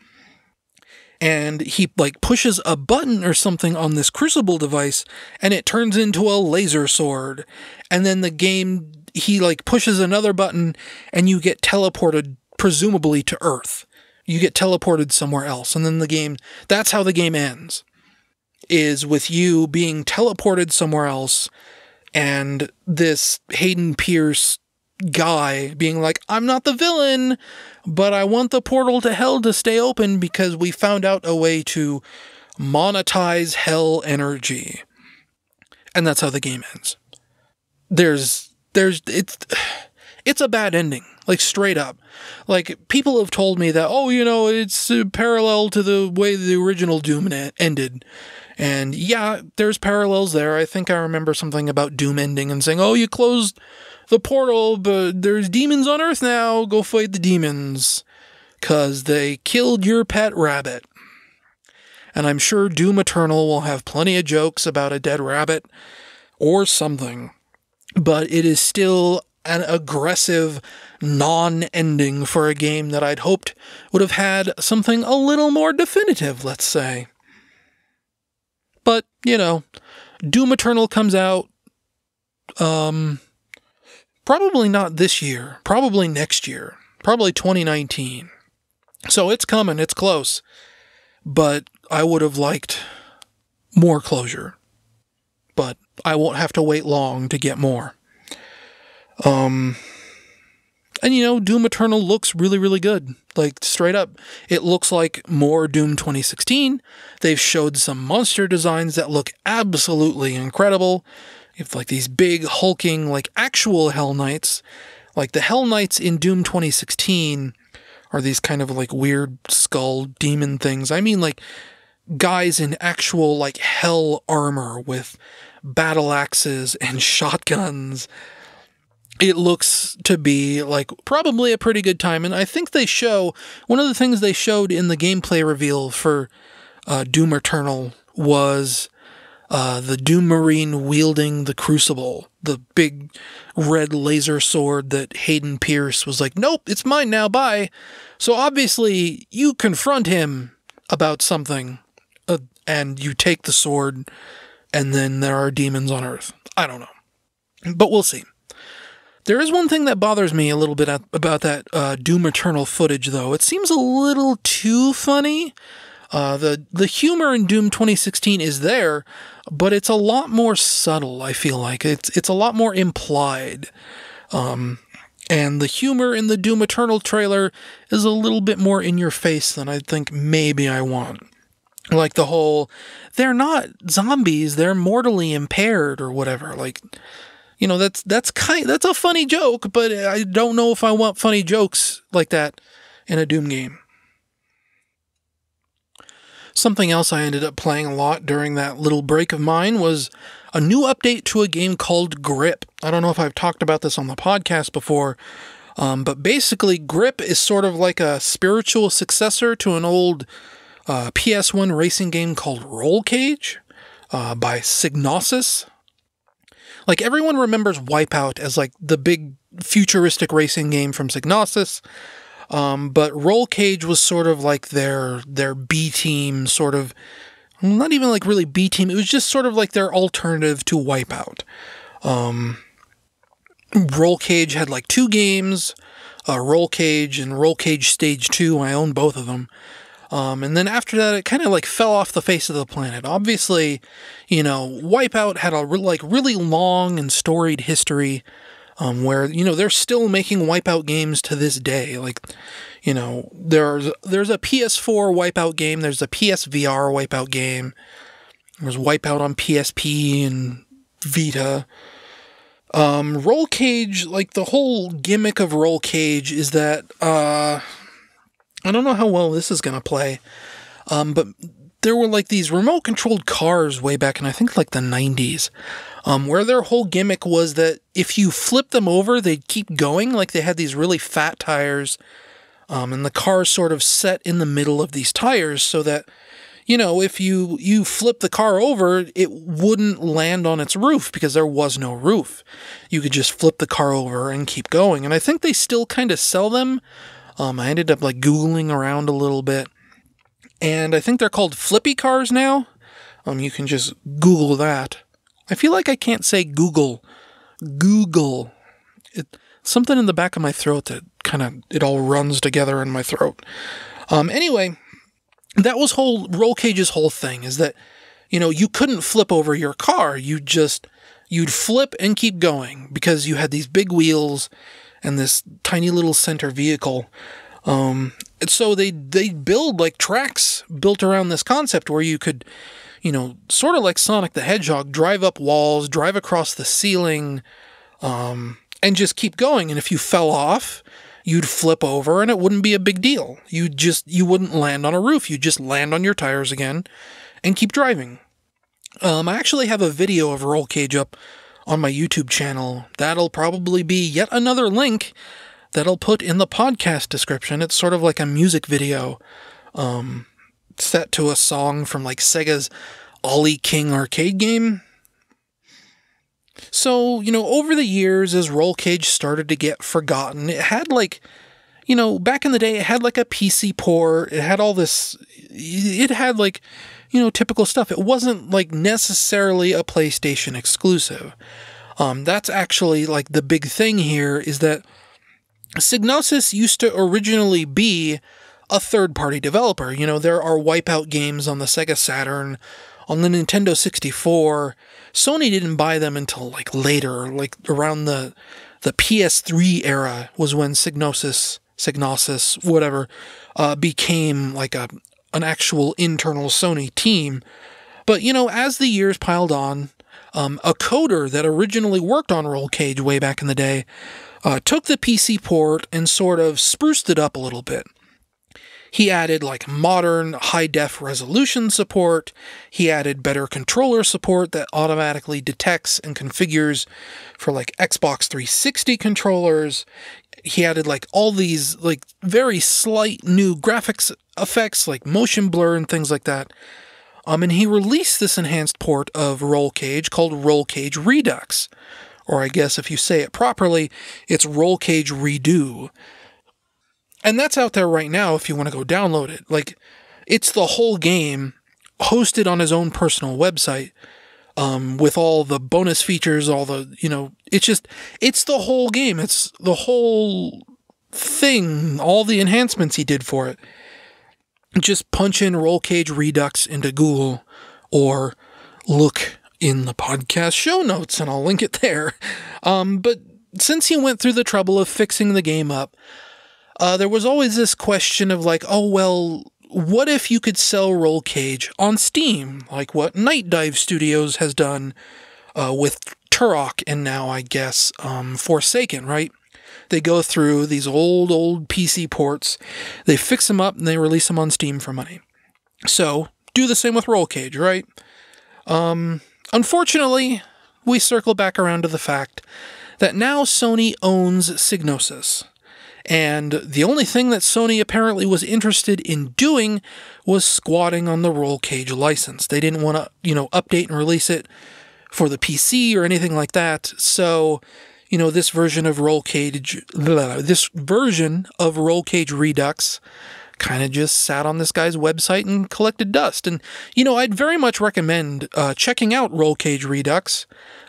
And he pushes a button or something on this Crucible device, and it turns into a laser sword. And then the game, he pushes another button, and you get teleported, presumably to Earth. You get teleported somewhere else. And then the game, that's how the game ends, is with you being teleported somewhere else, and this Hayden Pierce guy being like, "I'm not the villain, but I want the portal to hell to stay open because we found out a way to monetize hell energy." And that's how the game ends. It's a bad ending, straight up. People have told me that, it's parallel to the way the original Doom ended. And yeah, there's parallels there. I think I remember something about Doom ending and saying, "Oh, you closed the portal, but there's demons on Earth now. Go fight the demons, 'cause they killed your pet rabbit." And I'm sure Doom Eternal will have plenty of jokes about a dead rabbit or something. But it is still an aggressive non-ending for a game that I'd hoped would have had something a little more definitive, let's say. But, Doom Eternal comes out, probably not this year, probably next year, probably 2019. So it's coming, it's close. But I would have liked more closure. But I won't have to wait long to get more. And Doom Eternal looks really, really good. Straight up, it looks like more Doom 2016. They've showed some monster designs that look absolutely incredible. You have these big hulking, actual Hell Knights. The Hell Knights in Doom 2016 are these kind of weird skull demon things. I mean guys in actual hell armor with battle axes and shotguns. It looks to be probably a pretty good time. And I think one of the things they showed in the gameplay reveal for Doom Eternal was the Doom Marine wielding the Crucible, the big red laser sword that Hayden Pierce was like, "Nope, it's mine now, bye." So obviously you confront him about something, and you take the sword, and then there are demons on Earth. I don't know. But we'll see. There is one thing that bothers me a little bit about that Doom Eternal footage, though. It seems a little too funny. The humor in Doom 2016 is there, but it's a lot more subtle, I feel like. It's a lot more implied. And the humor in the Doom Eternal trailer is a little bit more in your face than I think maybe I want. The whole, they're not zombies, they're mortally impaired or whatever. That's a funny joke, but I don't know if I want funny jokes like that in a Doom game. Something else I ended up playing a lot during that little break of mine was a new update to a game called Grip. I don't know if I've talked about this on the podcast before, but basically Grip is sort of like a spiritual successor to an old PS1 racing game called Roll Cage by Psygnosis. Everyone remembers Wipeout as the big futuristic racing game from Psygnosis. But Roll Cage was sort of their B team, sort of, not even really B team. It was just sort of their alternative to Wipeout. Roll Cage had 2 games, Roll Cage and Roll Cage Stage 2. I own both of them. And then after that, it kind of fell off the face of the planet. Obviously, Wipeout had a really long and storied history. where, they're still making Wipeout games to this day. Like, there's a PS4 Wipeout game, there's a PSVR Wipeout game, there's Wipeout on PSP and Vita. Roll Cage, like, the whole gimmick of Roll Cage is that, I don't know how well this is gonna play, but there were, like, these remote-controlled cars way back in, I think, like, the 90s, where their whole gimmick was that if you flip them over, they'd keep going. Like, they had these really fat tires, and the cars sort of set in the middle of these tires so that, if you flip the car over, it wouldn't land on its roof because there was no roof. You could just flip the car over and keep going. And I think they still kind of sell them. I ended up, like, Googling around a little bit. And I think they're called flippy cars now. You can just Google that. I feel like I can't say Google. Google. Something in the back of my throat that it all runs together in my throat. Anyway, that was Roll Cage's whole thing, is that, you couldn't flip over your car. You'd flip and keep going because you had these big wheels and this tiny little center vehicle. So they build, like, tracks built around this concept where you could, sort of like Sonic the Hedgehog, drive up walls, drive across the ceiling, and just keep going. And if you fell off, you'd flip over and it wouldn't be a big deal. You wouldn't land on a roof. You'd just land on your tires again and keep driving. I actually have a video of Roll Cage up on my YouTube channel. That'll probably be yet another link that I'll put in the podcast description. It's sort of like a music video, set to a song from, like, Sega's Ollie King arcade game. So, over the years, as Roll Cage started to get forgotten, it had, like, back in the day, it had, like, a PC port, it had all this, it had, like, typical stuff. It wasn't, like, necessarily a PlayStation exclusive. That's actually, like, the big thing here is that Psygnosis used to originally be a third-party developer. There are Wipeout games on the Sega Saturn, on the Nintendo 64. Sony didn't buy them until, like, later, like, around the PS3 era was when Psygnosis, whatever, became, like, an actual internal Sony team. But, as the years piled on, a coder that originally worked on Roll Cage way back in the day took the PC port and sort of spruced it up a little bit. He added, like, modern high-def resolution support. He added better controller support that automatically detects and configures for, like, Xbox 360 controllers. He added, like, all these, like, very slight new graphics effects, like motion blur and things like that. And he released this enhanced port of Roll Cage called Roll Cage Redux. Or I guess if you say it properly, it's Roll Cage Redo. And that's out there right now if you want to go download it. Like, it's the whole game hosted on his own personal website, with all the bonus features, all the, it's the whole game. It's the whole thing, all the enhancements he did for it. Just punch in Roll Cage Redux into Google or look in the podcast show notes and I'll link it there. But since he went through the trouble of fixing the game up, there was always this question of, like, oh, well, what if you could sell Roll Cage on Steam, like what Night Dive Studios has done with Turok and now, I guess, Forsaken, right? They go through these old PC ports, they fix them up, and they release them on Steam for money. So, do the same with Roll Cage, right? Unfortunately, we circle back around to the fact that now Sony owns Psygnosis. And the only thing that Sony apparently was interested in doing was squatting on the Roll Cage license. They didn't want to, update and release it for the PC or anything like that. So, this version of Roll Cage Redux kind of just sat on this guy's website and collected dust. And, I'd very much recommend checking out Roll Cage Redux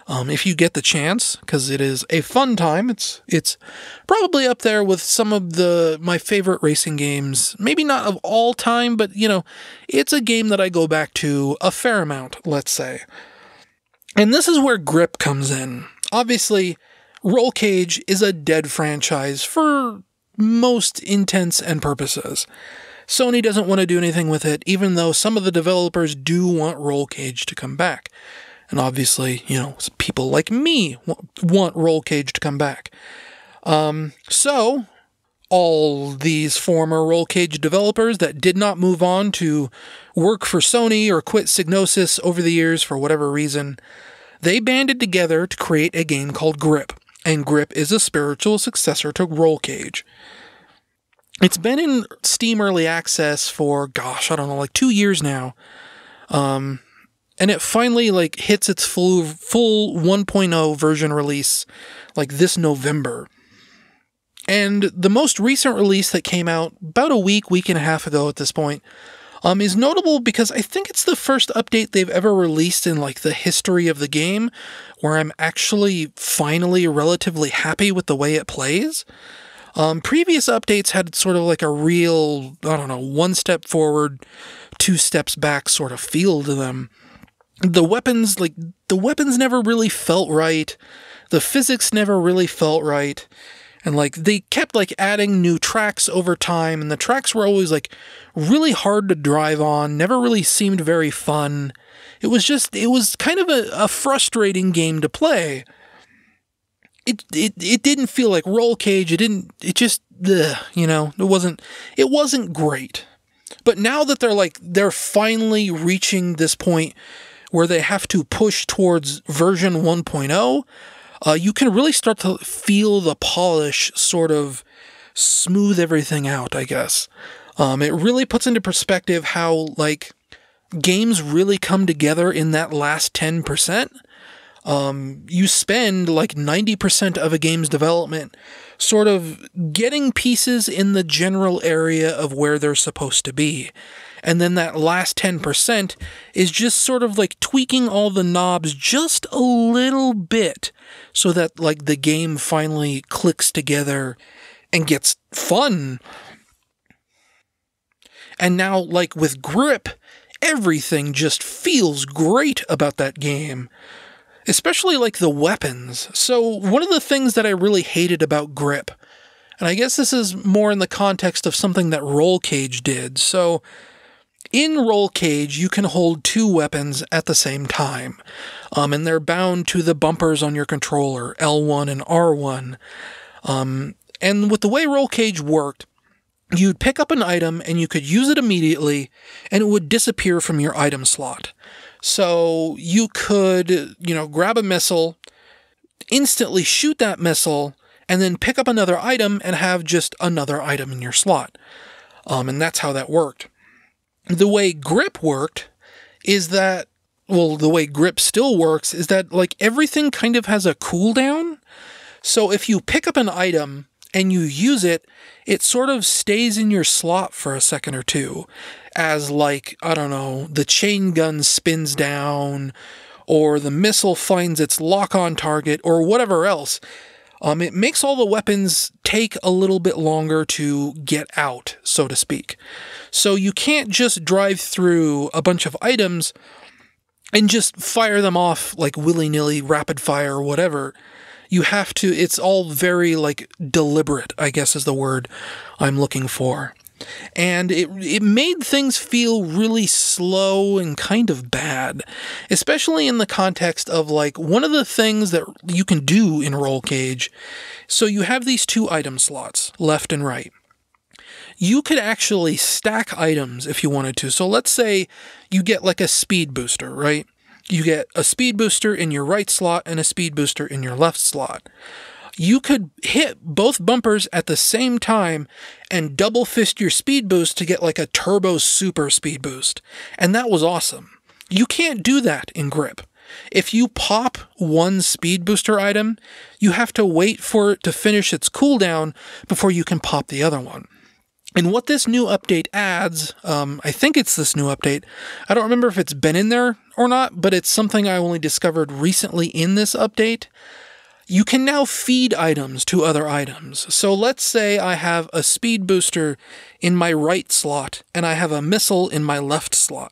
if you get the chance, because it is a fun time. It's probably up there with some of my favorite racing games. Maybe not of all time, but, it's a game that I go back to a fair amount, let's say. And this is where grip comes in. Obviously, Roll Cage is a dead franchise for most intents and purposes. Sony doesn't want to do anything with it, even though some of the developers do want Roll Cage to come back. And obviously, people like me want Roll Cage to come back. So, all these former Roll Cage developers that did not move on to work for Sony or quit Psygnosis over the years for whatever reason, they banded together to create a game called Grip. And Grip is a spiritual successor to Roll Cage. It's been in Steam Early Access for, 2 years now. And it finally, hits its full 1.0 version release, this November. And the most recent release that came out about a week and a half ago at this point, is notable because I think it's the first update they've ever released in, the history of the game, where I'm actually finally relatively happy with the way it plays. Previous updates had sort of a real, one step forward, two steps back sort of feel to them. The weapons never really felt right. The physics never really felt right. And they kept adding new tracks over time, and the tracks were always really hard to drive on, never really seemed very fun. It was kind of a frustrating game to play. It didn't feel like Roll Cage. It wasn't great. But now that they're finally reaching this point where they have to push towards version 1.0, you can really start to feel the polish sort of smooth everything out, I guess. It really puts into perspective how, games really come together in that last 10%. You spend 90% of a game's development sort of getting pieces in the general area of where they're supposed to be. And then that last 10% is just sort of tweaking all the knobs just a little bit so that the game finally clicks together and gets fun. And now with Grip, everything just feels great about that game. Especially the weapons. So one of the things that I really hated about Grip, and I guess this is more in the context of something that Roll Cage did. So in Roll Cage, you can hold two weapons at the same time. And they're bound to the bumpers on your controller, L1 and R1. And with the way Roll Cage worked, you'd pick up an item and you could use it immediately, and it would disappear from your item slot. So you could, grab a missile, instantly shoot that missile, and then pick up another item and have just another item in your slot. And that's how that worked. The way Grip worked is that, the way Grip still works is that, everything kind of has a cooldown. So if you pick up an item and you use it, it sort of stays in your slot for a second or two as the chain gun spins down or the missile finds its lock-on target or whatever else. It makes all the weapons take a little bit longer to get out, so to speak. So you can't just drive through a bunch of items and just fire them off willy-nilly, rapid fire or whatever. You have to, it's all very deliberate, I guess is the word I'm looking for. And it made things feel really slow and kind of bad, especially in the context of one of the things that you can do in Roll Cage. So you have these two item slots, left and right. You could actually stack items if you wanted to. So let's say you get a speed booster, right? You get a speed booster in your right slot and a speed booster in your left slot. You could hit both bumpers at the same time and double fist your speed boost to get a turbo super speed boost. And that was awesome. You can't do that in Grip. If you pop one speed booster item, you have to wait for it to finish its cooldown before you can pop the other one. And what this new update adds, I think it's this new update, I don't remember if it's been in there or not, but it's something I only discovered recently in this update. You can now feed items to other items. So let's say I have a speed booster in my right slot and I have a missile in my left slot.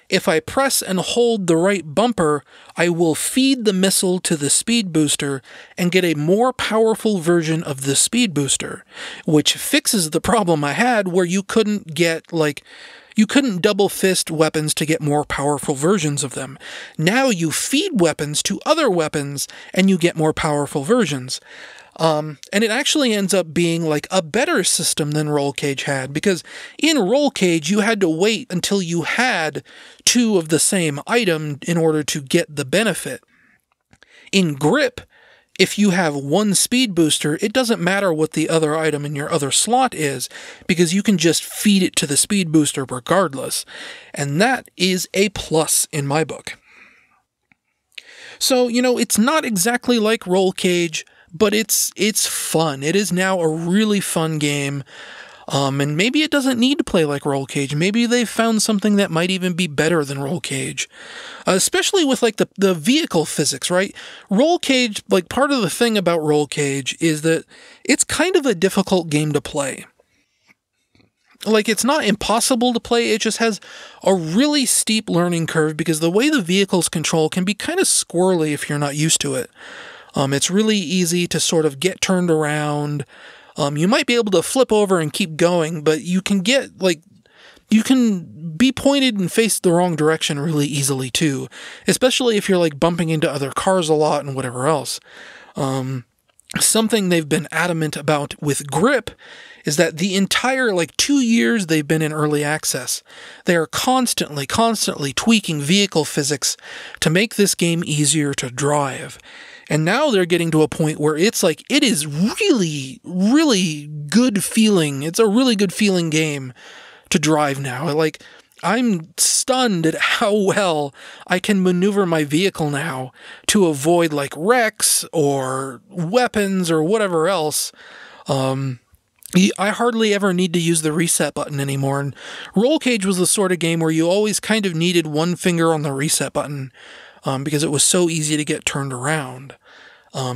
if I press and hold the right bumper, I will feed the missile to the speed booster and get a more powerful version of the speed booster, which fixes the problem I had where you couldn't get, like, you couldn't double fist weapons to get more powerful versions of them. Now you feed weapons to other weapons and you get more powerful versions. And it actually ends up being like a better system than Roll Cage had, because in Roll Cage you had to wait until you had 2 of the same item in order to get the benefit. In Grip, if you have 1 speed booster, it doesn't matter what the other item in your other slot is, because you can just feed it to the speed booster regardless. And that is a plus in my book. So, it's not exactly like Roll Cage, but it's fun. It is now a really fun game. And maybe it doesn't need to play like Roll Cage. Maybe they've found something that might even be better than Roll Cage. Especially with like the vehicle physics, right? Roll Cage, like part of the thing about Roll Cage is that it's kind of a difficult game to play. Like, it's not impossible to play, it just has a really steep learning curve because the way the vehicles control can be kind of squirrely if you're not used to it. It's really easy to sort of get turned around. You might be able to flip over and keep going, but you can get, like, you can be pointed and face the wrong direction really easily, too. Especially if you're, like, bumping into other cars a lot and whatever else. Something they've been adamant about with Grip is that the entire, 2 years they've been in early access, they are constantly tweaking vehicle physics to make this game easier to drive. And now they're getting to a point where it's like, it is really, really good feeling. It's a really good feeling game to drive now. Like, I'm stunned at how well I can maneuver my vehicle now to avoid, like, wrecks or weapons or whatever else. I hardly ever need to use the reset button anymore. And Roll Cage was the sort of game where you always kind of needed one finger on the reset button. Because it was so easy to get turned around.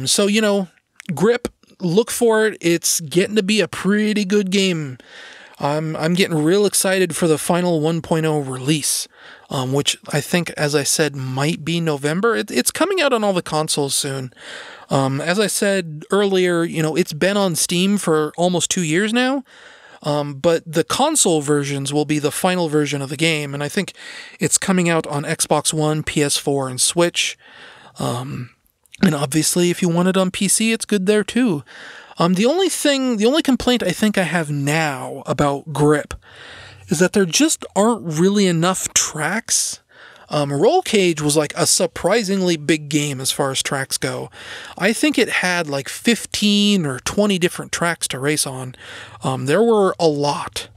So, Grip, look for it. It's getting to be a pretty good game. I'm getting real excited for the final 1.0 release, which I think, as I said, might be November. It's coming out on all the consoles soon. As I said earlier, it's been on Steam for almost 2 years now. But the console versions will be the final version of the game, and I think it's coming out on Xbox One, PS4, and Switch. And obviously, if you want it on PC, it's good there too. The only complaint I think I have now about Grip is that there just aren't really enough tracks. Roll Cage was like a surprisingly big game as far as tracks go. I think it had like 15 or 20 different tracks to race on. There were a lot.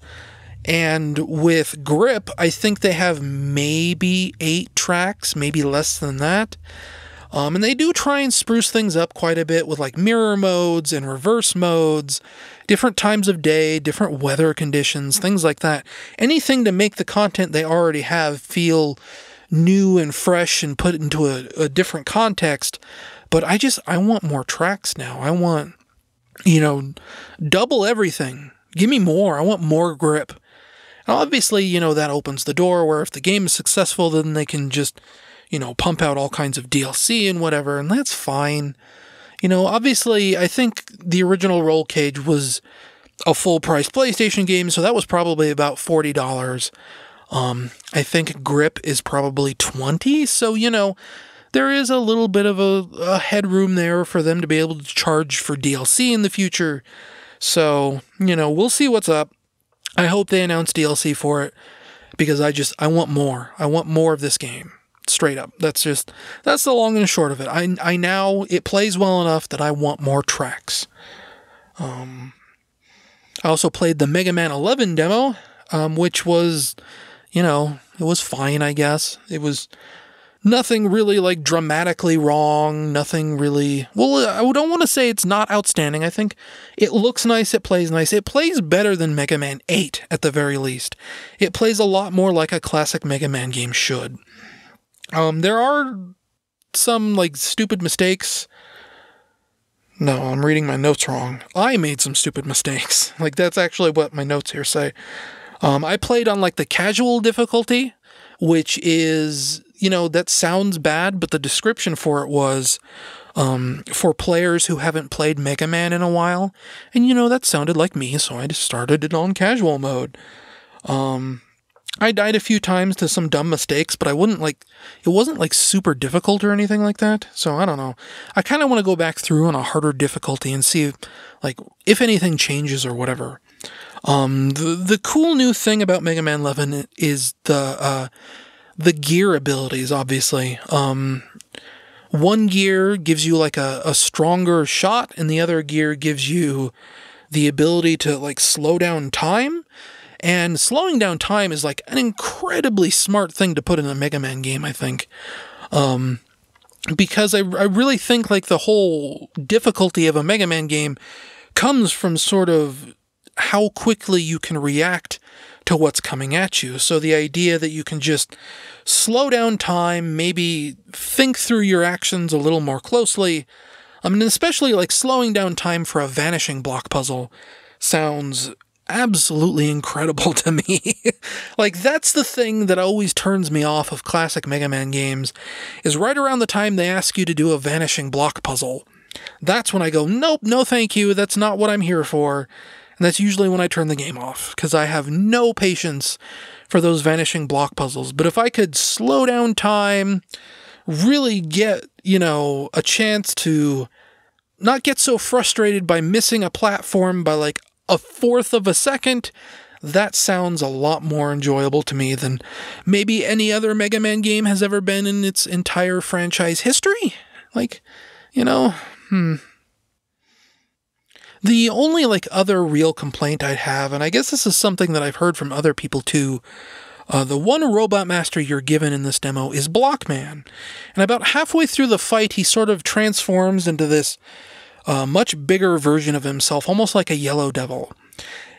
And with Grip, I think they have maybe 8 tracks, maybe less than that. And they do try and spruce things up quite a bit with like mirror modes and reverse modes, different times of day, different weather conditions, things like that. Anything to make the content they already have feel new and fresh and put into a different context. But I want more tracks now. I want, double everything. Give me more. I want more Grip. And obviously, that opens the door where if the game is successful, then they can just, pump out all kinds of DLC and whatever, and that's fine. Obviously, I think the original Roll Cage was a full-price PlayStation game, so that was probably about $40. I think Grip is probably $20, so, there is a little bit of a headroom there for them to be able to charge for DLC in the future. So, we'll see what's up. I hope they announce DLC for it, because I want more. I want more of this game. Straight up. That's the long and short of it. It plays well enough that I want more tracks. I also played the Mega Man 11 demo, which was, it was fine, I guess. It was nothing really like dramatically wrong, nothing really, well, I don't want to say it's not outstanding. I think it looks nice, it plays nice. It plays better than Mega Man 8 at the very least. It plays a lot more like a classic Mega Man game should. There are some, stupid mistakes. No, I'm reading my notes wrong. I made some stupid mistakes. That's actually what my notes here say. I played on, the casual difficulty, which is, that sounds bad, but the description for it was for players who haven't played Mega Man in a while. And, that sounded like me, so I just started it on casual mode. I died a few times to some dumb mistakes, but it wasn't super difficult or anything like that. So I don't know. I kind of want to go back through on a harder difficulty and see if anything changes or whatever. The cool new thing about Mega Man 11 is the gear abilities, obviously. One gear gives you a stronger shot, and the other gear gives you the ability to slow down time. And slowing down time is an incredibly smart thing to put in a Mega Man game, I think. Because I really think the whole difficulty of a Mega Man game comes from sort of how quickly you can react to what's coming at you. So the idea that you can just slow down time, maybe think through your actions a little more closely. I mean, especially slowing down time for a vanishing block puzzle sounds absolutely incredible to me. That's the thing that always turns me off of classic Mega Man games, is right around the time they ask you to do a vanishing block puzzle. That's when I go, nope, no thank you, that's not what I'm here for. And that's usually when I turn the game off, because I have no patience for those vanishing block puzzles. But if I could slow down time, really get, a chance to not get so frustrated by missing a platform by a fourth of a second, that sounds a lot more enjoyable to me than maybe any other Mega Man game has ever been in its entire franchise history. The only other real complaint I'd have, and I guess this is something that I've heard from other people too, the one Robot Master you're given in this demo is Blockman. And about halfway through the fight, he sort of transforms into this much bigger version of himself, almost like a yellow devil.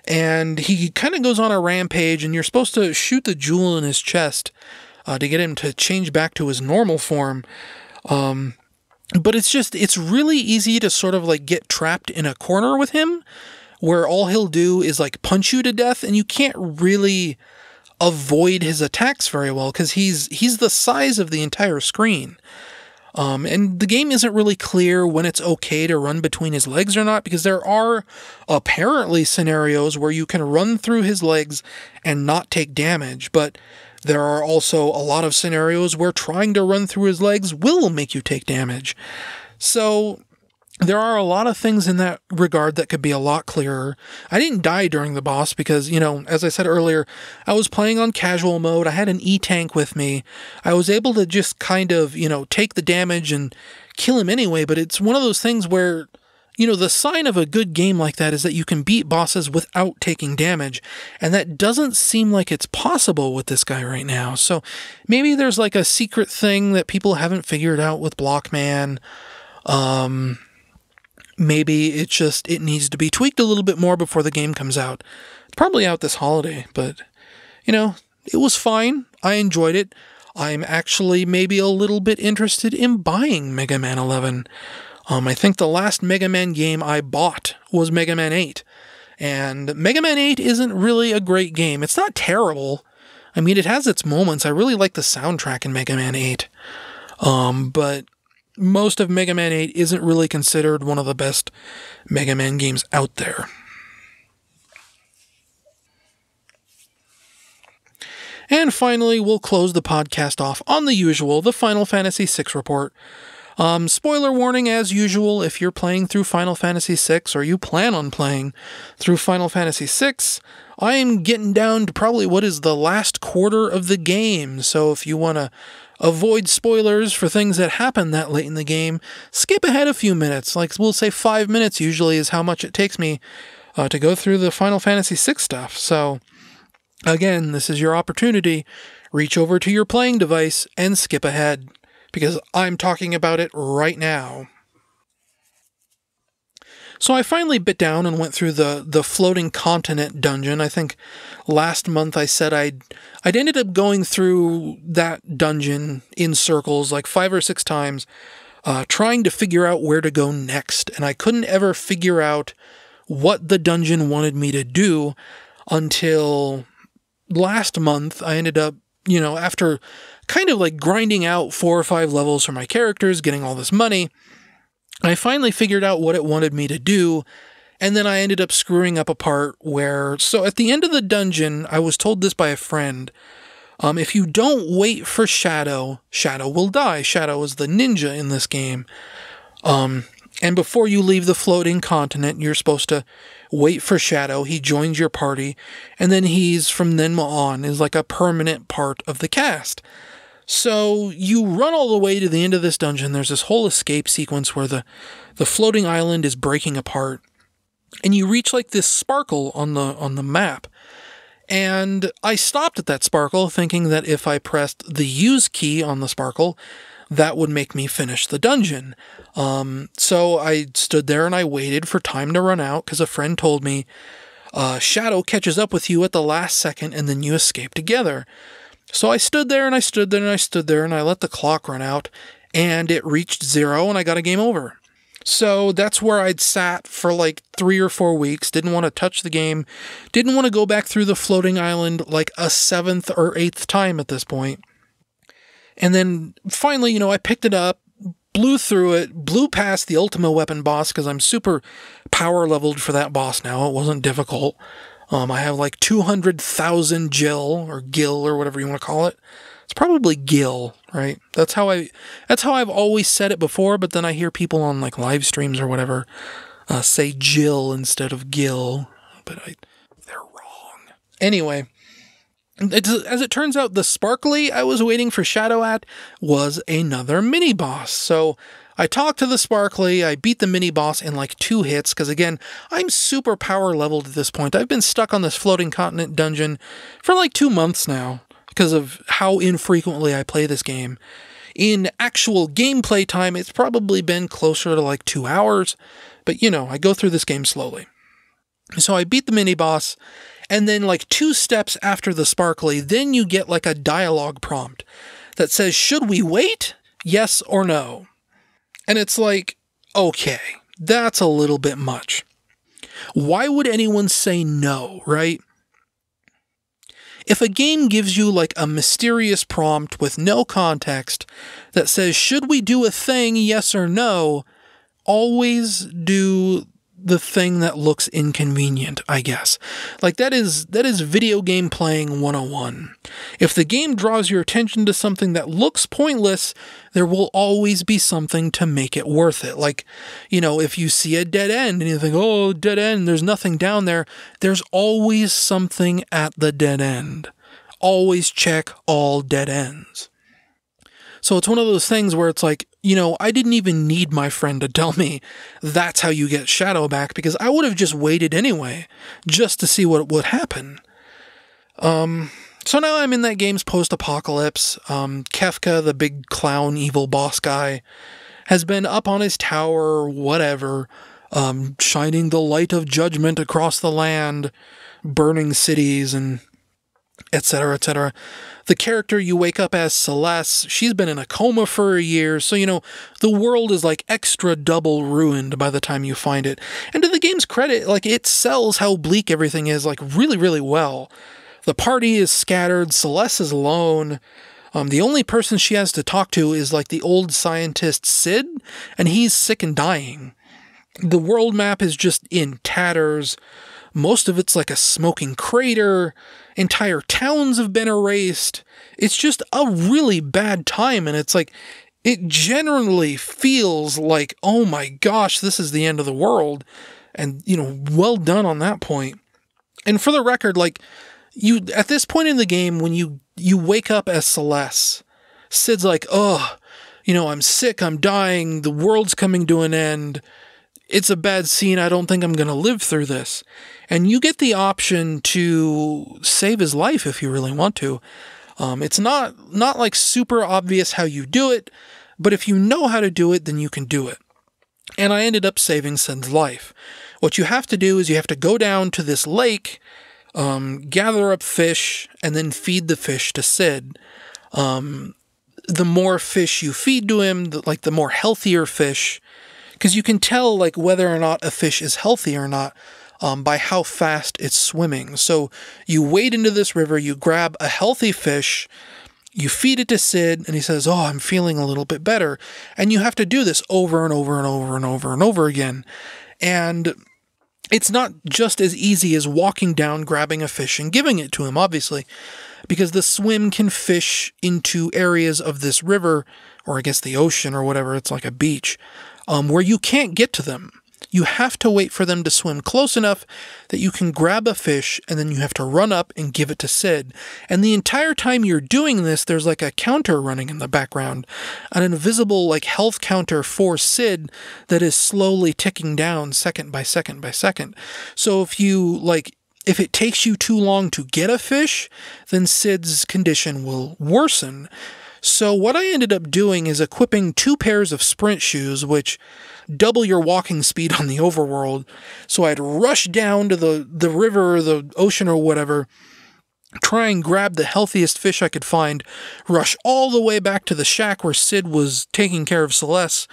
And he kind of goes on a rampage, and you're supposed to shoot the jewel in his chest to get him to change back to his normal form. But it's really easy to sort of get trapped in a corner with him, where all he'll do is punch you to death, and you can't really avoid his attacks very well, because he's the size of the entire screen. And the game isn't really clear when it's okay to run between his legs or not, because there are apparently scenarios where you can run through his legs and not take damage, but there are also a lot of scenarios where trying to run through his legs will make you take damage. So there are a lot of things in that regard that could be a lot clearer. I didn't die during the boss because, as I said earlier, I was playing on casual mode. I had an E-tank with me. I was able to just kind of, take the damage and kill him anyway, but it's one of those things where, the sign of a good game like that is that you can beat bosses without taking damage, and that doesn't seem like it's possible with this guy right now. So maybe there's a secret thing that people haven't figured out with Blockman. Maybe it needs to be tweaked a little bit more before the game comes out. It's probably out this holiday, but, it was fine. I enjoyed it. I'm actually maybe a little bit interested in buying Mega Man 11. I think the last Mega Man game I bought was Mega Man 8. And Mega Man 8 isn't really a great game. It's not terrible. I mean, it has its moments. I really like the soundtrack in Mega Man 8. But most of Mega Man 8 isn't really considered one of the best Mega Man games out there. And finally, we'll close the podcast off on the usual, the Final Fantasy VI report. Spoiler warning, as usual, if you're playing through Final Fantasy VI, or you plan on playing through Final Fantasy VI, I am getting down to probably what is the last quarter of the game. So if you want to avoid spoilers for things that happen that late in the game, skip ahead a few minutes. We'll say 5 minutes usually is how much it takes me to go through the Final Fantasy VI stuff. So again, this is your opportunity. Reach over to your playing device and skip ahead, because I'm talking about it right now. So I finally bit down and went through the floating continent dungeon. I think last month I said I'd ended up going through that dungeon in circles 5 or 6 times, trying to figure out where to go next. And I couldn't ever figure out what the dungeon wanted me to do until last month. I ended up after kind of like grinding out 4 or 5 levels for my characters, getting all this money, I finally figured out what it wanted me to do. And then I ended up screwing up a part where, so at the end of the dungeon, I was told this by a friend, if you don't wait for Shadow, Shadow will die. Shadow is the ninja in this game. And before you leave the floating continent, you're supposed to wait for Shadow. He joins your party, and then he's, from then on, is like a permanent part of the cast. So you run all the way to the end of this dungeon. There's this whole escape sequence where the floating island is breaking apart, and you reach like this sparkle on the map. And I stopped at that sparkle thinking that if I pressed the use key on the sparkle, that would make me finish the dungeon. So I stood there and I waited for time to run out because a friend told me, Shadow catches up with you at the last second and then you escape together. So I stood there and I stood there and I stood there and I let the clock run out and it reached 0 and I got a game over. So that's where I'd sat for like 3 or 4 weeks, didn't want to touch the game, didn't want to go back through the floating island like a 7th or 8th time at this point. And then finally, I picked it up, blew through it, blew past the ultimate weapon boss because I'm super power leveled for that boss now. It wasn't difficult. I have like 200,000 gil or gil or whatever you want to call it. It's probably gil, right? That's how I've always said it before, but then I hear people on like live streams or whatever say Jill instead of Gil, but they're wrong. Anyway, as it turns out, the sparkly I was waiting for Shadow at was another mini boss. So I talked to the sparkly, I beat the mini boss in like 2 hits, because again, I'm super power leveled at this point. I've been stuck on this floating continent dungeon for like 2 months now, because of how infrequently I play this game. In actual gameplay time, it's probably been closer to like 2 hours, but I go through this game slowly. So I beat the mini-boss, and then like 2 steps after the sparkly, then you get like a dialogue prompt that says, should we wait? Yes or no? And it's like, okay, that's a little bit much. Why would anyone say no, right? If a game gives you like a mysterious prompt with no context that says, should we do a thing, yes or no, always do the thing that looks inconvenient, I guess. Like that is video game playing 101. If the game draws your attention to something that looks pointless, there will always be something to make it worth it. Like, if you see a dead end and you think, oh, dead end, there's nothing down there, there's always something at the dead end. Always check all dead ends. So it's one of those things where it's like, I didn't even need my friend to tell me that's how you get Shadow back, because I would have just waited anyway, just to see what would happen. So now I'm in that game's post-apocalypse. Kefka, the big clown evil boss guy, has been up on his tower, whatever, shining the light of judgment across the land, burning cities, and etc., etc. The character you wake up as, Celeste, she's been in a coma for a year, so, the world is like extra double ruined by the time you find it. And to the game's credit, like, it sells how bleak everything is, like, really, really well. The party is scattered, Celeste is alone. The only person she has to talk to is, like, the old scientist Sid, and he's sick and dying. The world map is just in tatters. Most of it's like a smoking crater. Entire towns have been erased. It's just a really bad time, and it's like, it generally feels like, oh my gosh, this is the end of the world. And, well done on that point. And for the record, like, at this point in the game, when you wake up as Celeste, Sid's like, oh, I'm sick, I'm dying, the world's coming to an end. It's a bad scene, I don't think I'm going to live through this. And you get the option to save his life if you really want to. It's not like super obvious how you do it, but if you know how to do it, then you can do it. And I ended up saving Sid's life. What you have to do is you have to go down to this lake, gather up fish, and then feed the fish to Sid. The more fish you feed to him, the more healthier fish, because you can tell like whether or not a fish is healthy or not by how fast it's swimming. So you wade into this river, you grab a healthy fish, you feed it to Sid, and he says, "Oh, I'm feeling a little bit better." And you have to do this over and over and over and over and over again. And it's not just as easy as walking down, grabbing a fish, and giving it to him, obviously, because the swim can fish into areas of this river, or I guess the ocean or whatever, it's like a beach, where you can't get to them. You have to wait for them to swim close enough that you can grab a fish, and then you have to run up and give it to Sid. And the entire time you're doing this, there's like a counter running in the background, an invisible like health counter for Sid that is slowly ticking down second by second by second. So if it takes you too long to get a fish, then Sid's condition will worsen. So what I ended up doing is equipping 2 pairs of sprint shoes, which double your walking speed on the overworld. So I'd rush down to the river or the ocean or whatever, try and grab the healthiest fish I could find, rush all the way back to the shack where Sid was taking care of Celeste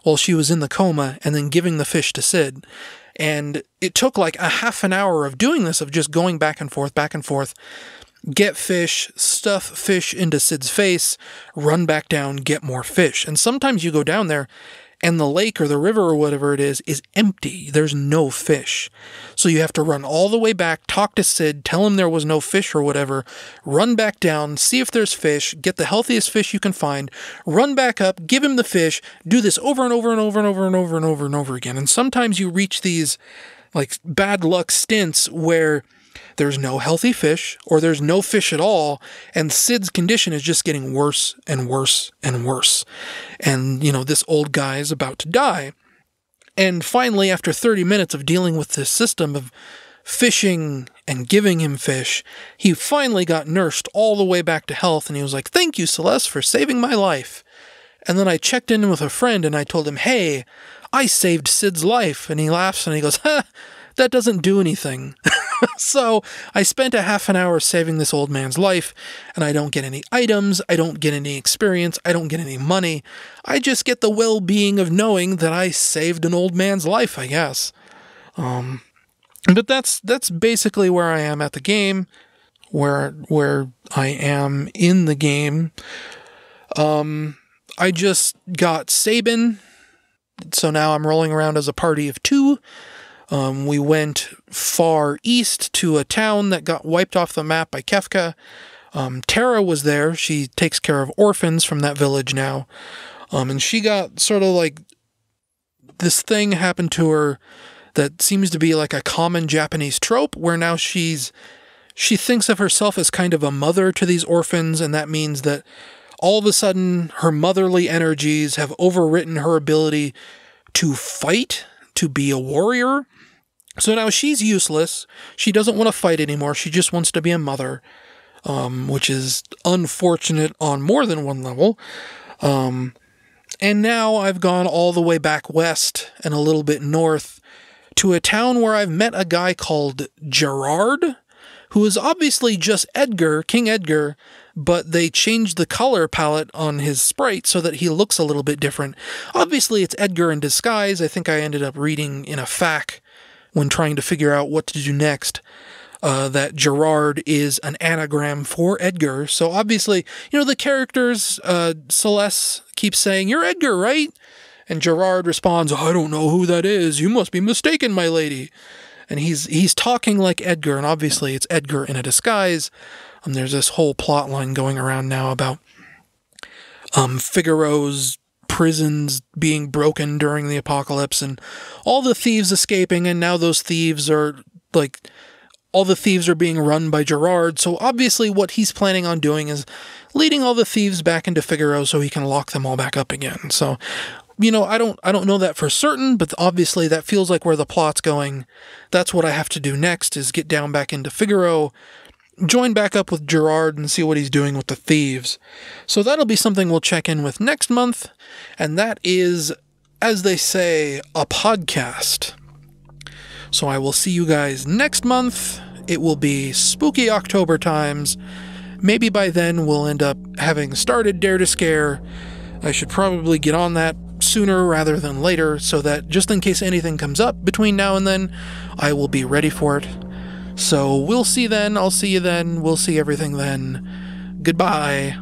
while she was in the coma, and then giving the fish to Sid. And it took like a half an hour of doing this, of just going back and forth, get fish, stuff fish into Sid's face, run back down, get more fish. And sometimes you go down there and the lake or the river or whatever it is empty. There's no fish. So you have to run all the way back, talk to Sid, tell him there was no fish or whatever, run back down, see if there's fish, get the healthiest fish you can find, run back up, give him the fish, do this over and over and over and over and over and over and over again. And sometimes you reach these like bad luck stints where there's no healthy fish, or there's no fish at all, and Sid's condition is just getting worse and worse and worse. And, this old guy is about to die. And finally, after 30 minutes of dealing with this system of fishing and giving him fish, he finally got nursed all the way back to health, and he was like, "Thank you, Celeste, for saving my life." And then I checked in with a friend, and I told him, "Hey, I saved Sid's life." And he laughs, and he goes, "Ha! That doesn't do anything." So I spent a half an hour saving this old man's life, and I don't get any items, I don't get any experience, I don't get any money. I just get the well-being of knowing that I saved an old man's life, I guess. But that's basically where I am at the game, where I am in the game. I just got Sabin, so now I'm rolling around as a party of 2. We went far east to a town that got wiped off the map by Kefka. Tara was there. She takes care of orphans from that village now. And she got sort of like this thing happened to her that seems to be like a common Japanese trope, where now she thinks of herself as kind of a mother to these orphans, and that means that all of a sudden her motherly energies have overwritten her ability to fight, to be a warrior. So now she's useless. She doesn't want to fight anymore. She just wants to be a mother, which is unfortunate on more than one level. And now I've gone all the way back west and a little bit north to a town where I've met a guy called Gerard, who is obviously just Edgar, King Edgar, but they changed the color palette on his sprite so that he looks a little bit different. Obviously, it's Edgar in disguise. I think I ended up reading in a FAQ when trying to figure out what to do next, that Gerard is an anagram for Edgar. So obviously, the characters, Celeste keeps saying, "You're Edgar, right?" And Gerard responds, "I don't know who that is. You must be mistaken, my lady." And he's talking like Edgar, and obviously it's Edgar in a disguise. There's this whole plot line going around now about Figaro's prisons being broken during the apocalypse and all the thieves escaping, and now those thieves are all the thieves are being run by Gerard. So obviously what he's planning on doing is leading all the thieves back into Figaro so he can lock them all back up again. So, I don't know that for certain, but obviously that feels like where the plot's going. That's what I have to do next, is get down back into Figaro, join back up with Gerard, and see what he's doing with the thieves. So that'll be something we'll check in with next month, and that is, as they say, a podcast. So I will see you guys next month. It will be spooky October times. Maybe by then we'll end up having started Dare to Scare. I should probably get on that sooner rather than later, so that just in case anything comes up between now and then, I will be ready for it. So we'll see then, I'll see you then, we'll see everything then. Goodbye.